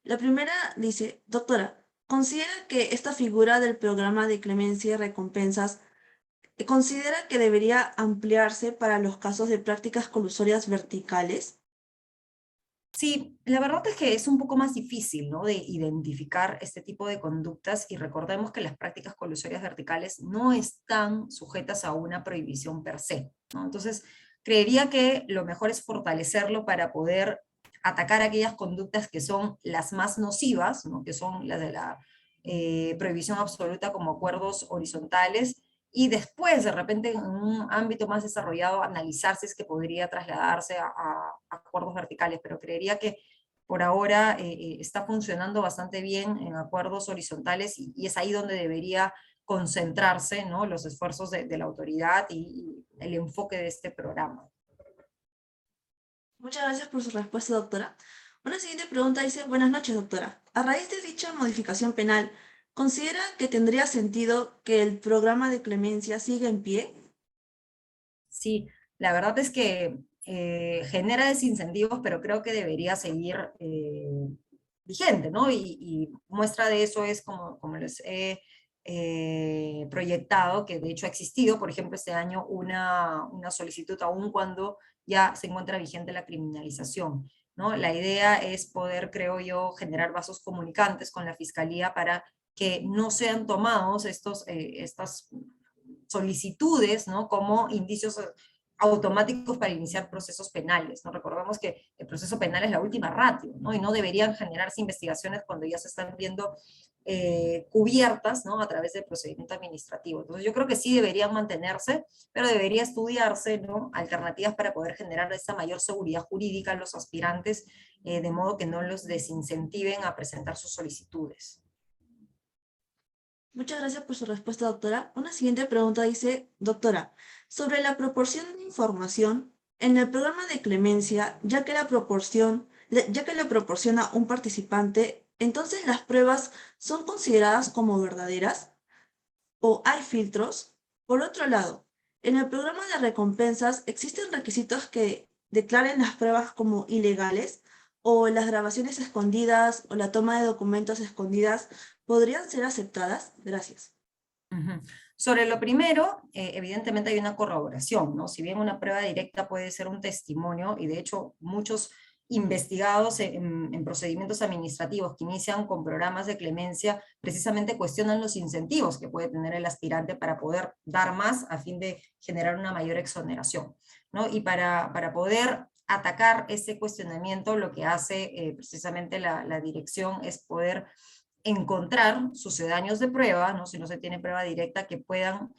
La primera dice, doctora, ¿considera que esta figura del programa de clemencia y recompensas considera que debería ampliarse para los casos de prácticas colusorias verticales? Sí, la verdad es que es un poco más difícil, ¿no?, de identificar este tipo de conductas y recordemos que las prácticas colusorias verticales no están sujetas a una prohibición per se, ¿no? Entonces, creería que lo mejor es fortalecerlo para poder atacar aquellas conductas que son las más nocivas, ¿no?, que son las de la prohibición absoluta como acuerdos horizontales, y después, de repente, en un ámbito más desarrollado, analizar si es que podría trasladarse a acuerdos verticales, pero creería que por ahora está funcionando bastante bien en acuerdos horizontales y es ahí donde debería concentrarse, ¿no?, los esfuerzos de la autoridad y el enfoque de este programa. Muchas gracias por su respuesta, doctora. Una siguiente pregunta dice, buenas noches, doctora. A raíz de dicha modificación penal, ¿considera que tendría sentido que el programa de clemencia siga en pie? Sí, la verdad es que genera desincentivos, pero creo que debería seguir vigente, ¿no? Y muestra de eso es como les he proyectado, que de hecho ha existido, por ejemplo, este año una solicitud, aún cuando ya se encuentra vigente la criminalización, ¿no? La idea es poder, creo yo, generar vasos comunicantes con la Fiscalía para que no sean tomados estas solicitudes, ¿no?, como indicios automáticos para iniciar procesos penales, ¿no? Recordemos que el proceso penal es la última ratio, ¿no?, y no deberían generarse investigaciones cuando ya se están viendo cubiertas, ¿no?, a través del procedimiento administrativo. Entonces yo creo que sí deberían mantenerse, pero debería estudiarse, ¿no?, alternativas para poder generar esta mayor seguridad jurídica a los aspirantes, de modo que no los desincentiven a presentar sus solicitudes. Muchas gracias por su respuesta, doctora. Una siguiente pregunta dice, doctora, sobre la proporción de información en el programa de clemencia, ya que la proporciona un participante, entonces las pruebas son consideradas como verdaderas o hay filtros. Por otro lado, en el programa de recompensas existen requisitos que declaren las pruebas como ilegales o las grabaciones escondidas o la toma de documentos escondidas podrían ser aceptadas. Gracias. Ujú. Sobre lo primero, evidentemente hay una corroboración, ¿no? Si bien una prueba directa puede ser un testimonio, y de hecho muchos investigados en procedimientos administrativos que inician con programas de clemencia precisamente cuestionan los incentivos que puede tener el aspirante para poder dar más a fin de generar una mayor exoneración, ¿no? Y para poder atacar ese cuestionamiento, lo que hace precisamente la dirección es poder encontrar sucedáneos de prueba, ¿no?, si no se tiene prueba directa, que puedan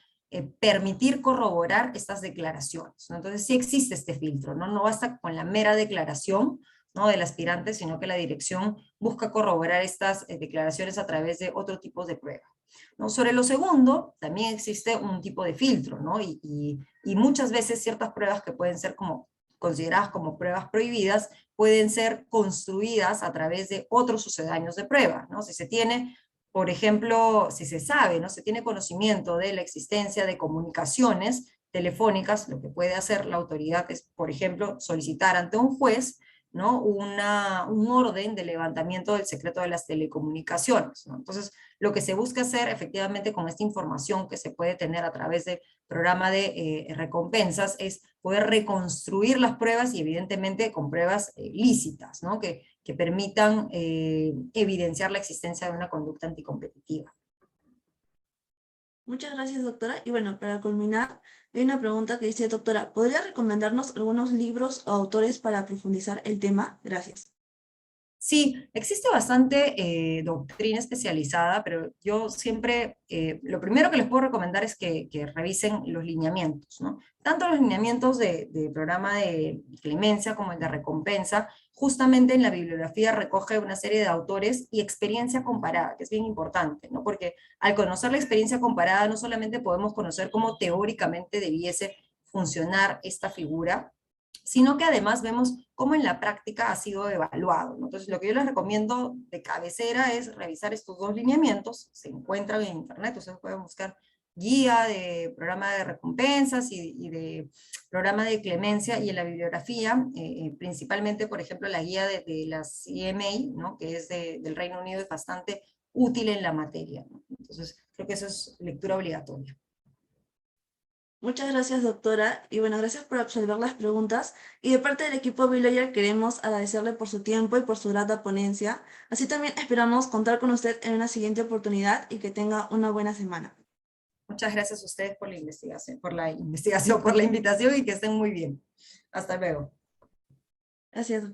permitir corroborar estas declaraciones, ¿no? Entonces sí existe este filtro, ¿no? No basta con la mera declaración, ¿no?, del aspirante, sino que la dirección busca corroborar estas declaraciones a través de otro tipo de prueba, ¿no? Sobre lo segundo, también existe un tipo de filtro, ¿no? Y muchas veces ciertas pruebas que pueden ser como consideradas como pruebas prohibidas, pueden ser construidas a través de otros sucedáneos de prueba, ¿no? Si se tiene, por ejemplo, si se sabe, ¿no?, se tiene conocimiento de la existencia de comunicaciones telefónicas, lo que puede hacer la autoridad es, por ejemplo, solicitar ante un juez ¿no? Un orden de levantamiento del secreto de las telecomunicaciones, ¿no? Entonces, lo que se busca hacer efectivamente con esta información que se puede tener a través del programa de recompensas es poder reconstruir las pruebas y evidentemente con pruebas lícitas, ¿no? Que permitan evidenciar la existencia de una conducta anticompetitiva. Muchas gracias, doctora. Y bueno, para culminar, hay una pregunta que dice, doctora, ¿podría recomendarnos algunos libros o autores para profundizar el tema? Gracias. Sí, existe bastante doctrina especializada, pero yo siempre, lo primero que les puedo recomendar es que revisen los lineamientos, ¿no? Tanto los lineamientos de programa de clemencia como el de recompensa, justamente en la bibliografía recoge una serie de autores y experiencia comparada, que es bien importante, ¿no? Porque al conocer la experiencia comparada, no solamente podemos conocer cómo teóricamente debiese funcionar esta figura, sino que además vemos cómo en la práctica ha sido evaluado, ¿no? Entonces, lo que yo les recomiendo de cabecera es revisar estos dos lineamientos, se encuentran en internet, ustedes pueden buscar guía de programa de recompensas y de programa de clemencia, y en la bibliografía, principalmente, por ejemplo, la guía de la CMA, ¿no? Que es del Reino Unido, es bastante útil en la materia, ¿no? Entonces, creo que eso es lectura obligatoria. Muchas gracias, doctora. Y bueno, gracias por absolver las preguntas. Y de parte del equipo Biloyer queremos agradecerle por su tiempo y por su grata ponencia. Así también esperamos contar con usted en una siguiente oportunidad y que tenga una buena semana. Muchas gracias a ustedes por la invitación y que estén muy bien. Hasta luego. Gracias.